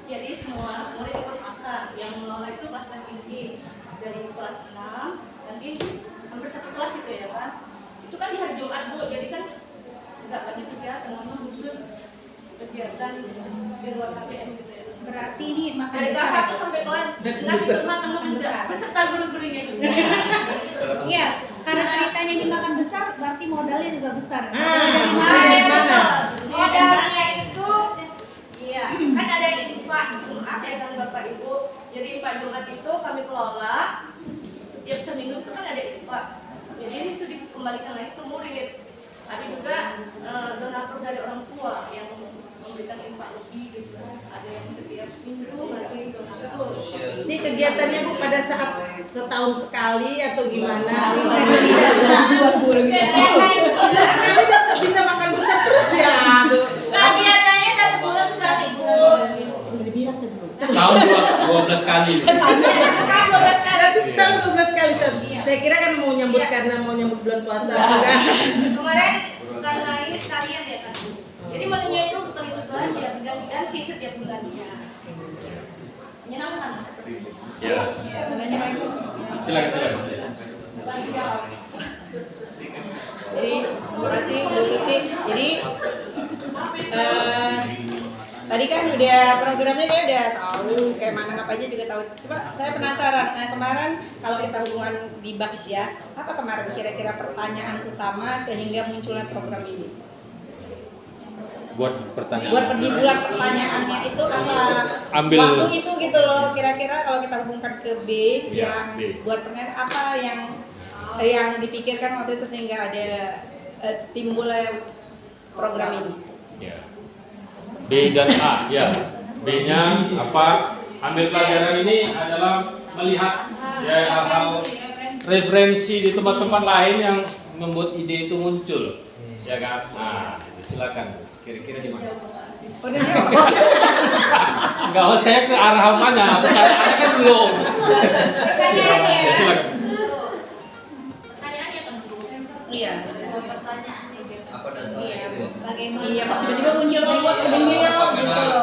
Jadi semua murid ikut makan. Yang mengelola itu kelas tinggi dari kelas 6 nanti hampir 1 kelas itu ya kan. Itu kan di hari Jumat Bu, jadi kan nggak banyak kegiatan, namun khusus kegiatan di luar KPM gitu ya. Berarti ini makan Dari kelas besar. 1 sampai kelas 6 ikut makan juga beserta guru-gurunya juga. Iya, karena ceritanya ini makan besar, berarti modalnya juga besar. Ah, Dari IPA Jumat itu kami kelola setiap seminggu itu kan ada IPA. Jadi itu dikembalikan lagi ke murid. Ada juga donatur dari orang tua yang memberikan IPA lebih gitu. Ada yang setiap minggu masih donatur. Ini kegiatannya Bu pada saat setahun sekali atau gimana? Sekali tetap bisa makan besar terus ya Bu. Kegiatannya satu bulan sekali Bu. Setahun 12 kali. Berarti setahun 12 kali. Saya kira kan mau nyambut karena mau nyambut bulan puasa. Kemarin karena ini sekalian ya kan. Jadi menunya itu bukan itu aja, ganti-ganti setiap bulannya. Menyenangkan. Ya. Silakan. Jadi terima kasih Bu Tuti. Jadi tadi kan udah programnya dia udah tahu kayak mana apa aja juga tahu. Coba saya penasaran. Nah kemarin kalau kita hubungan di Bagja, apa kemarin kira-kira pertanyaan utama sehingga munculnya program ini? Buat pertanyaan. Buat di bulan pertanyaannya itu apa? Ambil Waktu itu gitu loh. Kira-kira kalau kita hubungkan ke B Ya, yang B. buat pertanyaan apa yang dipikirkan waktu itu sehingga ada timbulnya program ini? Ya. B dan A, ya. B-nya apa? Ambil pelajaran ini adalah melihat ya hal-hal referensi di tempat-tempat lain yang membuat ide itu muncul, ya kan? Nah, silakan. Kira-kira di mana? Enggak, saya ke arah mana? Pertanyaannya kan belum. Ya, silakan. Pertanyaannya kan Bu. Iya. Pertanyaannya gitu. Apa dasarnya itu ya? Bagaimana? Iya, kok tiba-tiba muncul membuat ide gitu loh.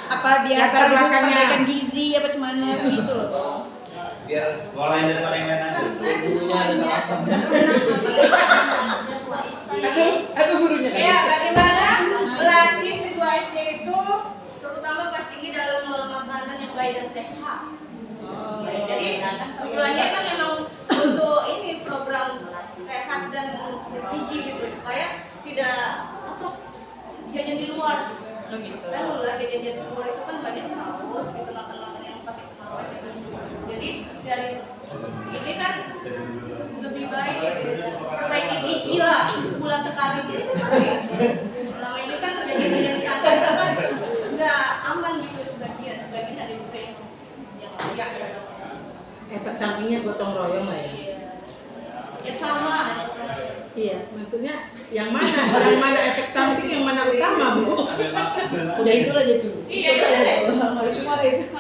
Apa biar Latar sekaligus belakangnya. perbaikan gizi apa cemana gitu loh. Biar mulai daripada yang lain aja. Gurunya ada sama Atau gurunya kan? Ya, bagaimana melatih siswa SD itu terutama kelas tinggi dalam makanan yang baik dan sehat. Jadi tujuannya kan memang untuk ini program sehat dan bergizi gitu supaya tidak apa jajan di luar. Kan mulai jajan di luar itu kan banyak saus gitu makan-makan yang pakai pengawet gitu. Jadi dari ini kan lebih baik perbaiki gizi lah bulan sekali gitu. Selama ini kan jajan-jajan di kasar itu kan nggak aman gitu sebagian ada juga yang layak. Efek sampingnya gotong royong lah ya. Ya sama. Iya, maksudnya yang mana? Yang mana efek samping, yang mana utama Bu? Udah itulah jadi. Iya. Semua itu.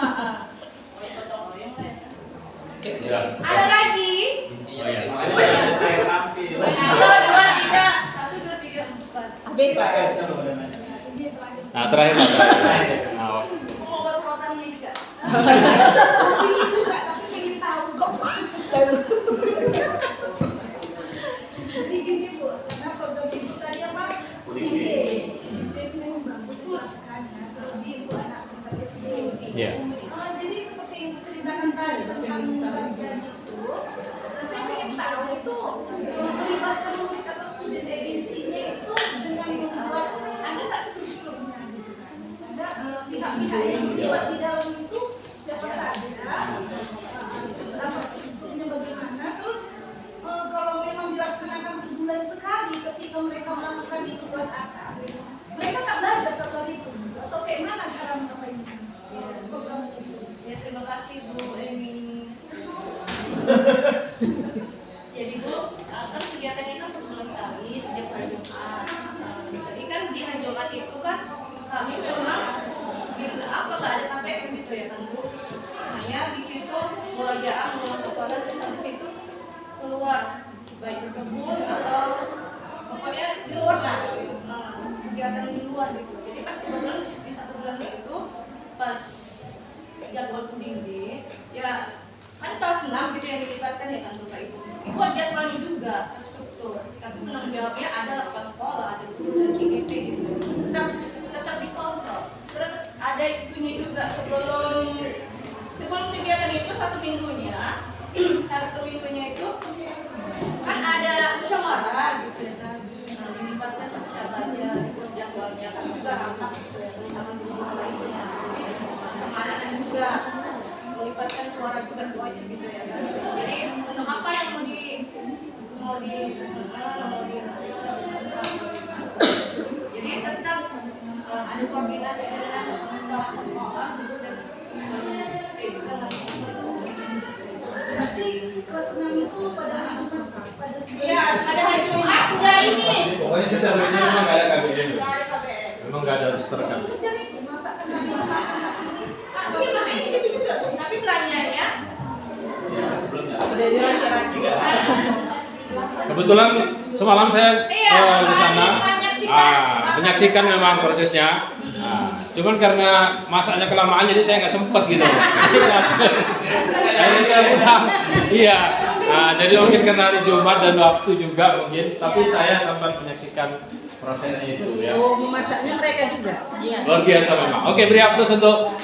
Ya. Ada lagi? Oh, ya. Ayo, 2, 3. 1, 2, 3, 4. Habis Pak. Nah, terakhir lah. Nah, Mau buat programnya juga. Ingin juga, tapi ingin tahu kok. Jadi gini Bu, karena program itu tadi apa? Tinggi. Itu memang bagus melakukannya, terlebih untuk anak tingkat SD. Iya. Jadi seperti yang diceritakan tadi tentang kajian itu, nah saya ingin tahu itu melibatkan murid atau student agency-nya itu dengan membuat ada nggak strukturnya gitu kan? Ada pihak-pihak yang terlibat di dalam itu siapa saja, terus apa strukturnya bagaimana, terus kalau memang dilaksanakan sebulan sekali ketika mereka melakukan itu kelas atas, mereka nggak belajar satu hari itu atau kayak mana cara mengapainya? Program itu. Ya, terima kasih Bu Emi. Jadi Bu, kan kegiatannya kan sebulan sekali setiap hari Jumat. Jadi kan di hari Jumat itu kan kami memang apa nggak ada KPM gitu ya kan Bu. Hanya di situ murajaah melakukan terus habis itu keluar baik ke kebun atau pokoknya di luar lah. Kegiatan di luar gitu. Jadi pas kebetulan di 1 bulan itu pas jadwal pudingnya ya kan kelas 6 gitu yang dilibatkan ya kan Bapak Ibu. Dibuat jadwalnya juga terstruktur. Tapi penanggung jawabnya ada kepala sekolah, ada guru dan CGP gitu. Tetap dikontrol. Terus ada itunya juga sebelum kegiatan itu 1 minggunya, 1 minggunya itu kan ada musyawarah gitu ya kan. Nah, dilibatkan siapa aja, dibuat jadwalnya kan juga rapat gitu ya sama lainnya. Jadi suara juga voice gitu ya kan. Jadi untuk apa yang mau di jadi tetap ada koordinasi dengan kepala sekolah gitu dan Berarti kelas 6 itu pada ya pada hari Jumat udah ini. Pokoknya setiap hari memang nggak ada KBM. Nggak ada KBM. Memang nggak ada harus terekam. itu jadi masakan lagi makan ini. Iya masih di situ juga, tapi belanjanya Ya, sebelumnya. Udah dirancang. Kebetulan semalam saya di sana menyaksikan memang prosesnya. Cuman karena masaknya kelamaan jadi saya nggak sempat gitu. Akhirnya saya pulang. Iya. Jadi mungkin karena hari Jumat dan waktu juga mungkin, tapi saya sempat menyaksikan prosesnya itu ya. Oh, memasaknya mereka juga. Iya. Luar biasa memang. Oke, beri aplaus untuk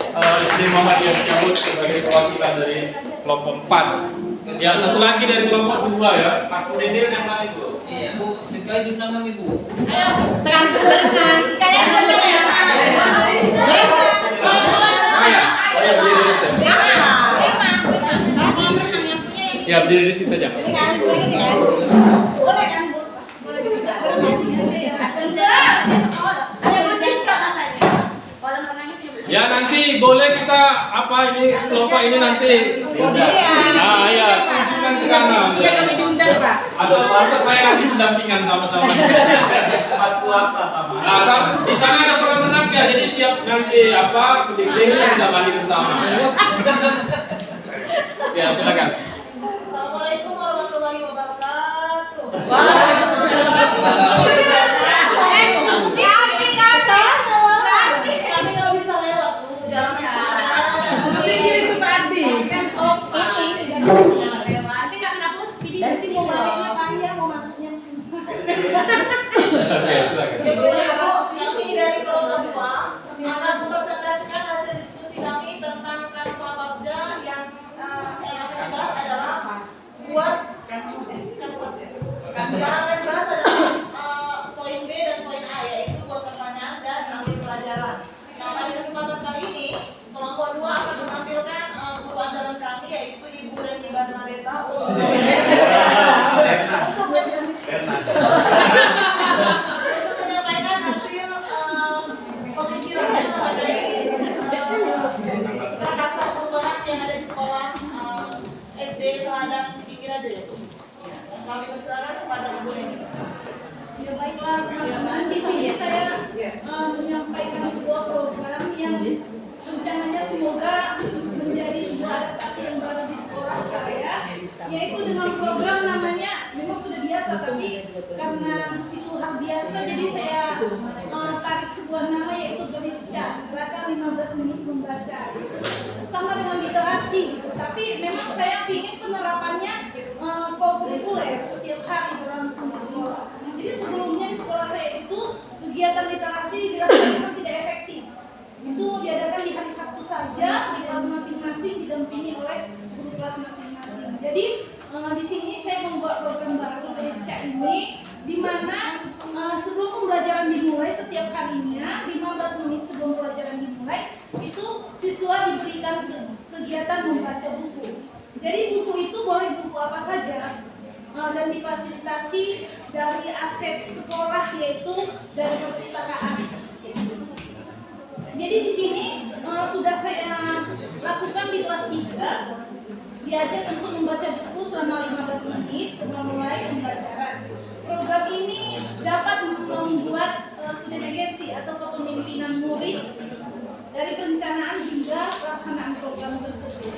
Istri Muhammad yang menyambut sebagai perwakilan dari kelompok 4. Ya, satu lagi dari kelompok 2 ya. Mas Kudenir yang mana itu? Iya, Bu. Sekali jumlah kami, Bu. Sekarang senang. Kalian senang ya? Ya, berdiri di situ aja. Ini kan, ini kan. Boleh kan, Bu? Boleh juga. Ya nanti boleh kita ini kelompok ini nanti. Ya kunjungan ke sana. Iya kami diundang Pak. Ada masa saya kasih pendampingan sama-sama. Pas puasa sama. Nah, di sana ada kolam renangnya, jadi siap nanti keding-keding kita mandi bersama. Ya silakan. Assalamualaikum warahmatullahi wabarakatuh. Kami nggak bisa lewat Bu, jalan Pinggir itu Pak Adi. kan sopan. Jangan lewat. Nanti nggak kenapa? Dari sini mau baliknya panjang, mau masuknya. Oke, silakan. Ya boleh Bu, kami dari kelompok 2 akan mempresentasikan hasil diskusi kami tentang Kanva Babja yang akan dibahas adalah buat Kanvas ya. Yang akan dibahas adalah poin B dan poin A, yaitu buat pertanyaan dan ambil pelajaran. Nah, pada kesempatan kali ini kelompok 2 akan menampilkan guru andalan kami, yaitu Ibu Reni Barnareta untuk menyampaikan hasil pemikirannya mengenai rasa perubahan yang ada di sekolah SD terhadap pikir aja ya Bu. Kami persilakan kepada Ibu Reni. Ya baiklah teman-teman, di sini saya menyampaikan sebuah program yang rencananya semoga menjadi sebuah adaptasi yang baru di sekolah saya, yaitu dengan program namanya memang sudah biasa tapi karena itu hal biasa jadi saya tarik sebuah nama yaitu Gelisca, gerakan 15 menit membaca. Sama dengan literasi gitu, tapi memang saya ingin penerapannya populer setiap hari berlangsung di sekolah. Jadi sebelumnya di sekolah saya itu kegiatan literasi dirasakan tidak efektif. Itu diadakan di hari Sabtu saja di kelas masing-masing didampingi oleh guru kelas masing-masing. Jadi di sini saya membuat program baru dari sejak ini, di mana sebelum pembelajaran dimulai setiap harinya 15 menit sebelum pembelajaran dimulai itu siswa diberikan kegiatan membaca buku. Jadi buku itu boleh buku apa saja dan difasilitasi dari aset sekolah yaitu dari perpustakaan. Jadi di sini sudah saya lakukan di kelas 3, diajak untuk membaca buku selama 15 menit sebelum mulai pembelajaran. Program ini dapat membuat student agency atau kepemimpinan murid dari perencanaan hingga pelaksanaan program tersebut.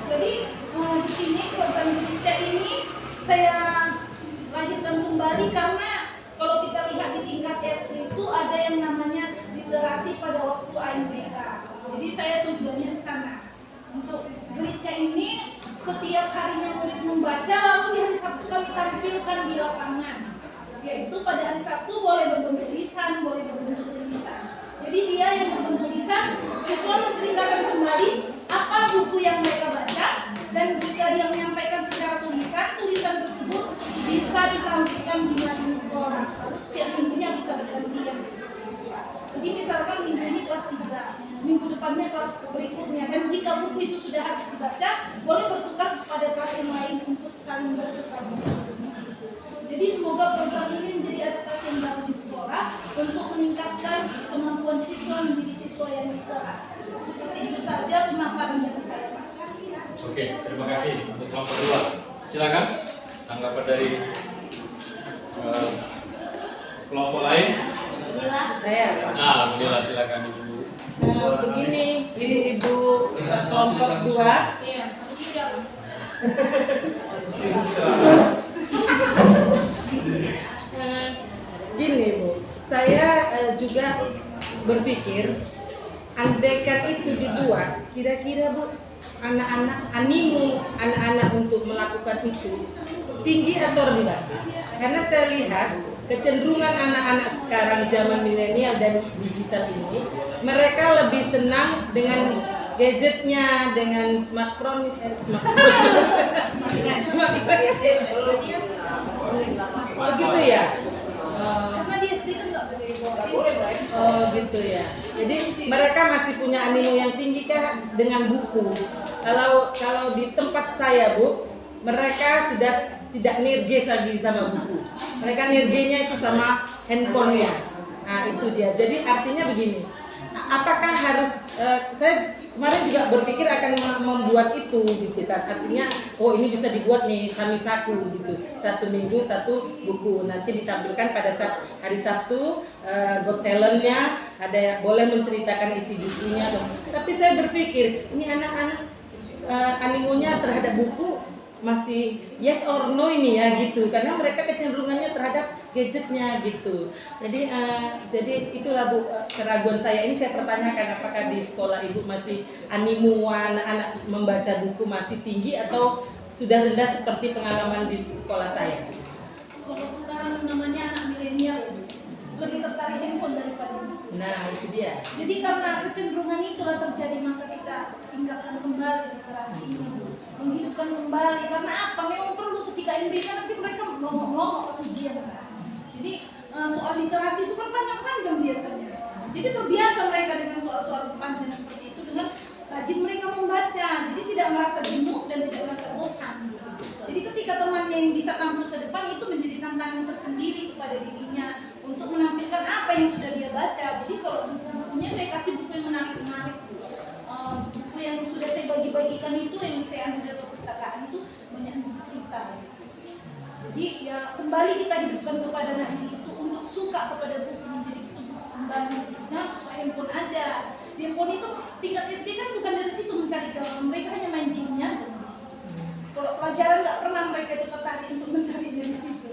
Jadi di sini program Gelisca ini saya lanjutkan kembali karena kalau kita lihat di tingkat SD itu ada yang namanya literasi pada waktu AMBK. Jadi saya tujuannya ke sana. Untuk Gelisca ini setiap harinya murid membaca, lalu di hari Sabtu kami tampilkan di lapangan. Yaitu pada hari Sabtu boleh berbentuk lisan, boleh berbentuk tulisan. Jadi dia yang berbentuk lisan, siswa menceritakan kembali apa buku yang mereka baca, dan jika dia menyampaikan secara tulisan tersebut bisa ditampilkan di masing sekolah. Lalu setiap minggunya bisa berganti yang seperti itu. Jadi misalkan minggu ini kelas 3, minggu depannya kelas berikutnya. Dan jika buku itu sudah habis dibaca, boleh bertukar pada kelas yang lain untuk saling bertukar buku. Jadi semoga program ini menjadi adaptasi yang baru di sekolah untuk meningkatkan kemampuan siswa menjadi siswa yang literat. Seperti itu saja pemaparan dari saya. Oke, terima kasih untuk kelompok 2. Silakan tanggapan dari kelompok lain. Saya. Nah, Alhamdulillah, silakan Ibu. Begini, ini Ibu kelompok 2. Iya, siap. Gini Bu, saya juga berpikir andaikan itu dibuat, kira-kira Bu, animo anak-anak untuk melakukan itu tinggi atau rendah? Karena saya lihat kecenderungan anak-anak sekarang zaman milenial dan digital ini, mereka lebih senang dengan gadgetnya, dengan smartphone, begitu ya. Karena dia sendiri nggak boleh. Oh gitu ya. Jadi mereka masih punya animo yang tinggi kah dengan buku? Kalau di tempat saya Bu, mereka sudah tidak nirges lagi sama buku. Mereka nirgenya itu sama handphonenya. Nah itu dia. Jadi artinya begini. Apakah harus saya kemarin juga berpikir akan membuat itu gitu kan, artinya oh ini bisa dibuat nih kami satu gitu, 1 minggu 1 buku, nanti ditampilkan pada saat hari Sabtu Got Talent-nya ada yang boleh menceritakan isi bukunya dong. Tapi saya berpikir ini anak-anak animonya terhadap buku masih yes or no ini ya gitu, karena mereka kecenderungannya terhadap gadgetnya gitu. Jadi itulah Bu, keraguan saya ini saya pertanyakan, apakah di sekolah Ibu masih animo anak-anak membaca buku masih tinggi atau sudah rendah seperti pengalaman di sekolah saya? Kalau sekarang namanya anak milenial ya, lebih tertarik handphone daripada buku. Nah itu dia. Jadi karena kecenderungan itulah terjadi, maka kita tingkatkan kembali literasi ini, menghidupkan kembali. Karena apa? Memang perlu ketika NBK nanti mereka melongok-melongok pas ujian kan. Jadi soal literasi itu kan panjang-panjang biasanya. Jadi terbiasa mereka dengan soal-soal panjang seperti itu, dengan rajin mereka membaca. Jadi tidak merasa jenuh dan tidak merasa bosan. Jadi ketika temannya yang bisa tampil ke depan, itu menjadi tantangan tersendiri kepada dirinya untuk menampilkan apa yang sudah dia baca. Jadi kalau bukunya saya kasih buku yang menarik-menarik, buku yang sudah saya bagi-bagikan itu, yang saya ambil dari perpustakaan itu banyak buku cerita. Jadi ya kembali kita hidupkan kepada anak itu untuk suka kepada buku, menjadi buku kembali. Jangan suka handphone aja. Di handphone itu tingkat SD kan bukan dari situ mencari jawaban, mereka hanya main gamenya aja dari situ. Kalau pelajaran nggak pernah mereka itu tertarik untuk mencari dari situ.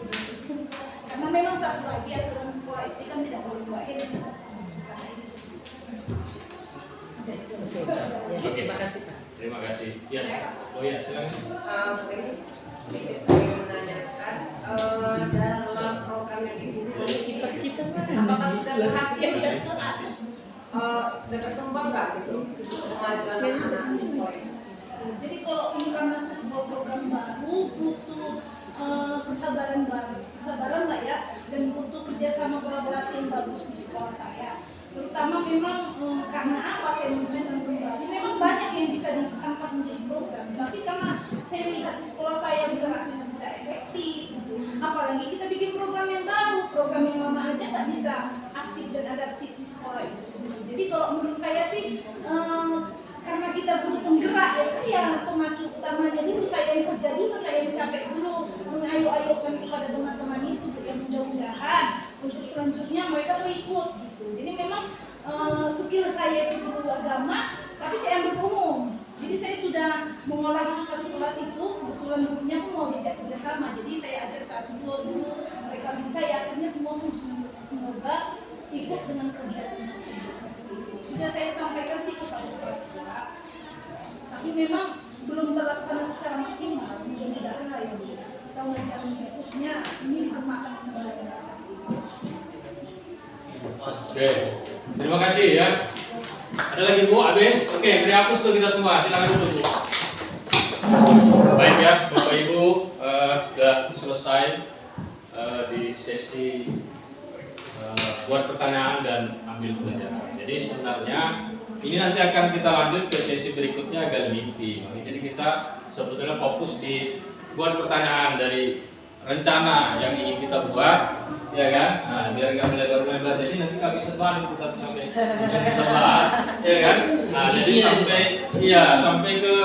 Karena memang satu lagi aturan sekolah SD kan tidak boleh bawa handphone. Karena itu sih. Ya, terima kasih Pak. Terima kasih. Ya. Oh ya, silakan. Sedikit saya menanyakan dalam program yang ini apakah sudah berhasil sudah berkembang nggak gitu kemajuan anak-anak sekolah? Jadi kalau ini karena sebuah program baru, butuh kesabaran lah ya, dan butuh kerjasama kolaborasi yang bagus di sekolah saya. Terutama memang karena apa saya munculkan kembali, memang banyak yang bisa diangkat menjadi program, tapi karena saya lihat di sekolah saya literasi tidak efektif gitu. Apalagi kita bikin program yang baru, program yang lama aja nggak bisa aktif dan adaptif di sekolah itu. Jadi kalau menurut saya sih karena kita butuh penggerak ya, saya pemacu utamanya dulu, saya yang kerja dulu, saya yang capek dulu mengayu-ayukan kepada teman-teman itu, yang mudah-mudahan untuk selanjutnya mereka terikut gitu. Jadi memang skill saya itu dulu agama, tapi saya ambil umum. Jadi saya sudah mengolah itu satu kelas itu, kebetulan gurunya pun mau diajak kerjasama. Jadi saya ajak 1-2 dulu, mereka bisa ya, akhirnya semoga ikut dengan kegiatan tersebut. Sudah saya sampaikan sih kepada kepala sekolah, tapi memang belum terlaksana secara maksimal. Mudah-mudahan lah ya Bu, tahun ajaran berikutnya ini dikembangkan kembali. Oke, terima kasih ya. Ada lagi Bu, habis? Oke, beri hapus untuk kita semua. Silakan duduk Bu. Baik ya, Bapak Ibu sudah selesai di sesi buat pertanyaan dan ambil pelajaran. Jadi sebenarnya ini nanti akan kita lanjut ke sesi berikutnya gali mimpi. Jadi kita sebetulnya fokus di buat pertanyaan dari rencana yang ingin kita buat, ya kan? Nah, biar nggak melebar-lebar. Jadi nanti kami sebar kita sampai ujung kita bahas, ya kan? Nah, jadi sampai ke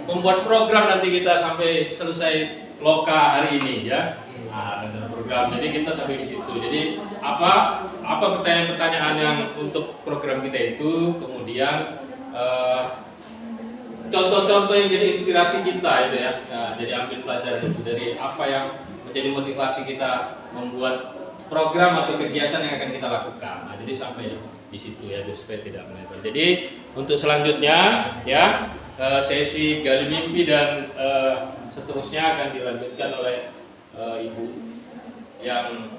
membuat program nanti kita sampai selesai loka hari ini, ya. Nah, rencana program. Jadi kita sampai di situ. Jadi apa pertanyaan-pertanyaan yang untuk program kita itu, kemudian contoh-contoh yang jadi inspirasi kita itu ya. Nah, jadi ambil pelajaran itu dari apa yang menjadi motivasi kita membuat program atau kegiatan yang akan kita lakukan. Nah, jadi sampai di situ ya, biar supaya tidak melebar. Jadi untuk selanjutnya ya sesi gali mimpi dan seterusnya akan dilanjutkan oleh Ibu yang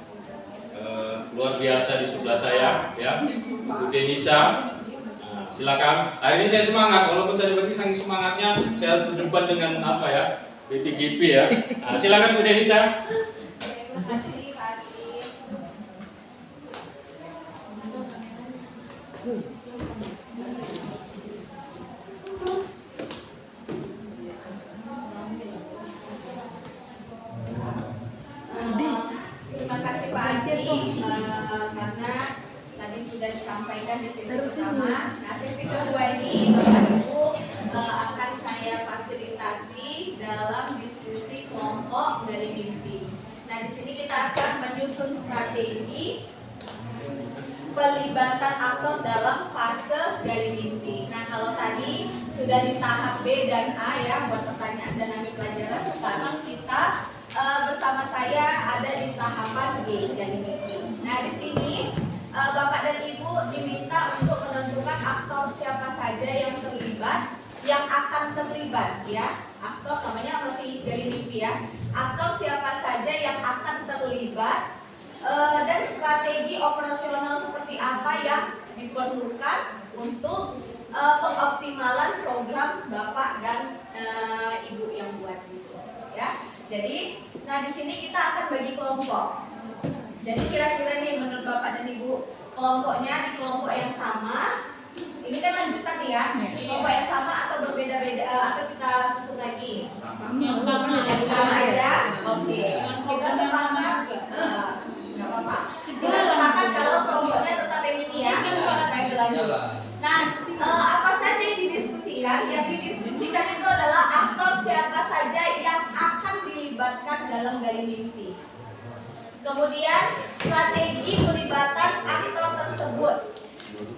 luar biasa di sebelah saya ya, Ibu Denisa. Nah, silakan. Hari ini saya semangat, walaupun tadi pagi saking semangatnya saya harus berdebat dengan apa ya, BPGP ya. Nah, silakan Bu Denisa. Terima kasih Pak Adi. Terima kasih Pak Adi karena tadi sudah disampaikan di sesi pertama. Nah, sesi kedua ini Bapak Ibu akan saya fasilitasi dalam diskusi kelompok dari mimpi. Nah, di sini kita akan menyusun strategi pelibatan aktor dalam fase dari mimpi. Nah, kalau tadi sudah di tahap B dan A ya buat pertanyaan dan ambil pelajaran, sekarang kita bersama saya ada di tahapan G dari mimpi. Nah, di sini Bapak dan Ibu diminta untuk menentukan aktor siapa saja yang terlibat, yang akan terlibat ya. Aktor namanya masih dari mimpi ya. Aktor siapa saja yang akan terlibat dan strategi operasional seperti apa yang diperlukan untuk pengoptimalan program Bapak dan Ibu yang buat gitu ya. Jadi, nah di sini kita akan bagi kelompok. Jadi kira-kira nih menurut Bapak dan Ibu kelompoknya di kelompok yang sama. Ini kan lanjutan nih ya. Kelompok yang sama atau berbeda-beda atau kita susun lagi? Yang sama aja. Oke. Kita sepakat. Nggak apa-apa. Kita sepakat kalau kelompoknya tetap yang ini ya. Supaya berlanjut. Nah, apa saja yang didiskusikan? Yang didiskusikan itu adalah aktor siapa saja yang akan dilibatkan dalam gali mimpi. Kemudian strategi pelibatan aktor tersebut.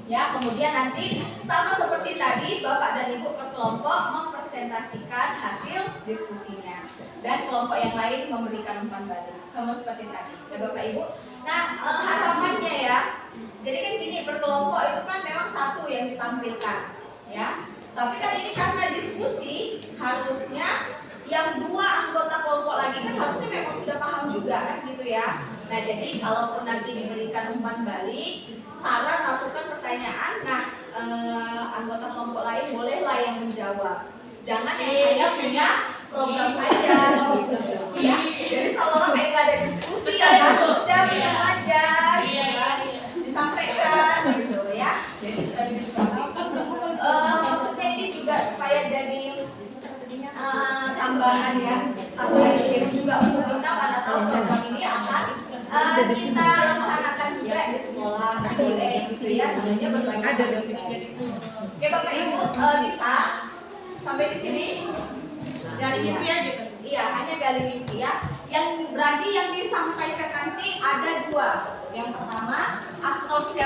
Ya, kemudian nanti sama seperti tadi Bapak dan Ibu per kelompok mempresentasikan hasil diskusinya dan kelompok yang lain memberikan umpan balik sama seperti tadi ya Bapak Ibu. Nah, harapannya ya. Jadi kan gini, per kelompok itu kan memang satu yang ditampilkan ya. Tapi kan ini karena diskusi harusnya yang dua anggota kelompok lagi kan harusnya memang sudah paham juga kan gitu ya. Nah, jadi kalaupun nanti diberikan umpan balik, saran, masukan, pertanyaan, nah anggota kelompok lain bolehlah yang menjawab. Jangan yang hanya punya program saja gitu ya. Jadi seolah-olah kayak nggak ada diskusi ya, udah punya ajar, disampaikan gitu ya. Jadi sudah didiskusikan. Maksudnya ini juga supaya jadi tambahan ya, tambahan ilmu juga untuk kita mana tahu program ini akan kita laksanakan juga di sekolah, boleh gitu ya, namanya berbagi. Oke Bapak Ibu bisa sampai di sini gali mimpi aja kan? Iya, hanya gali mimpi ya. Yang berarti yang disampaikan nanti ada dua. Yang pertama aktor siapa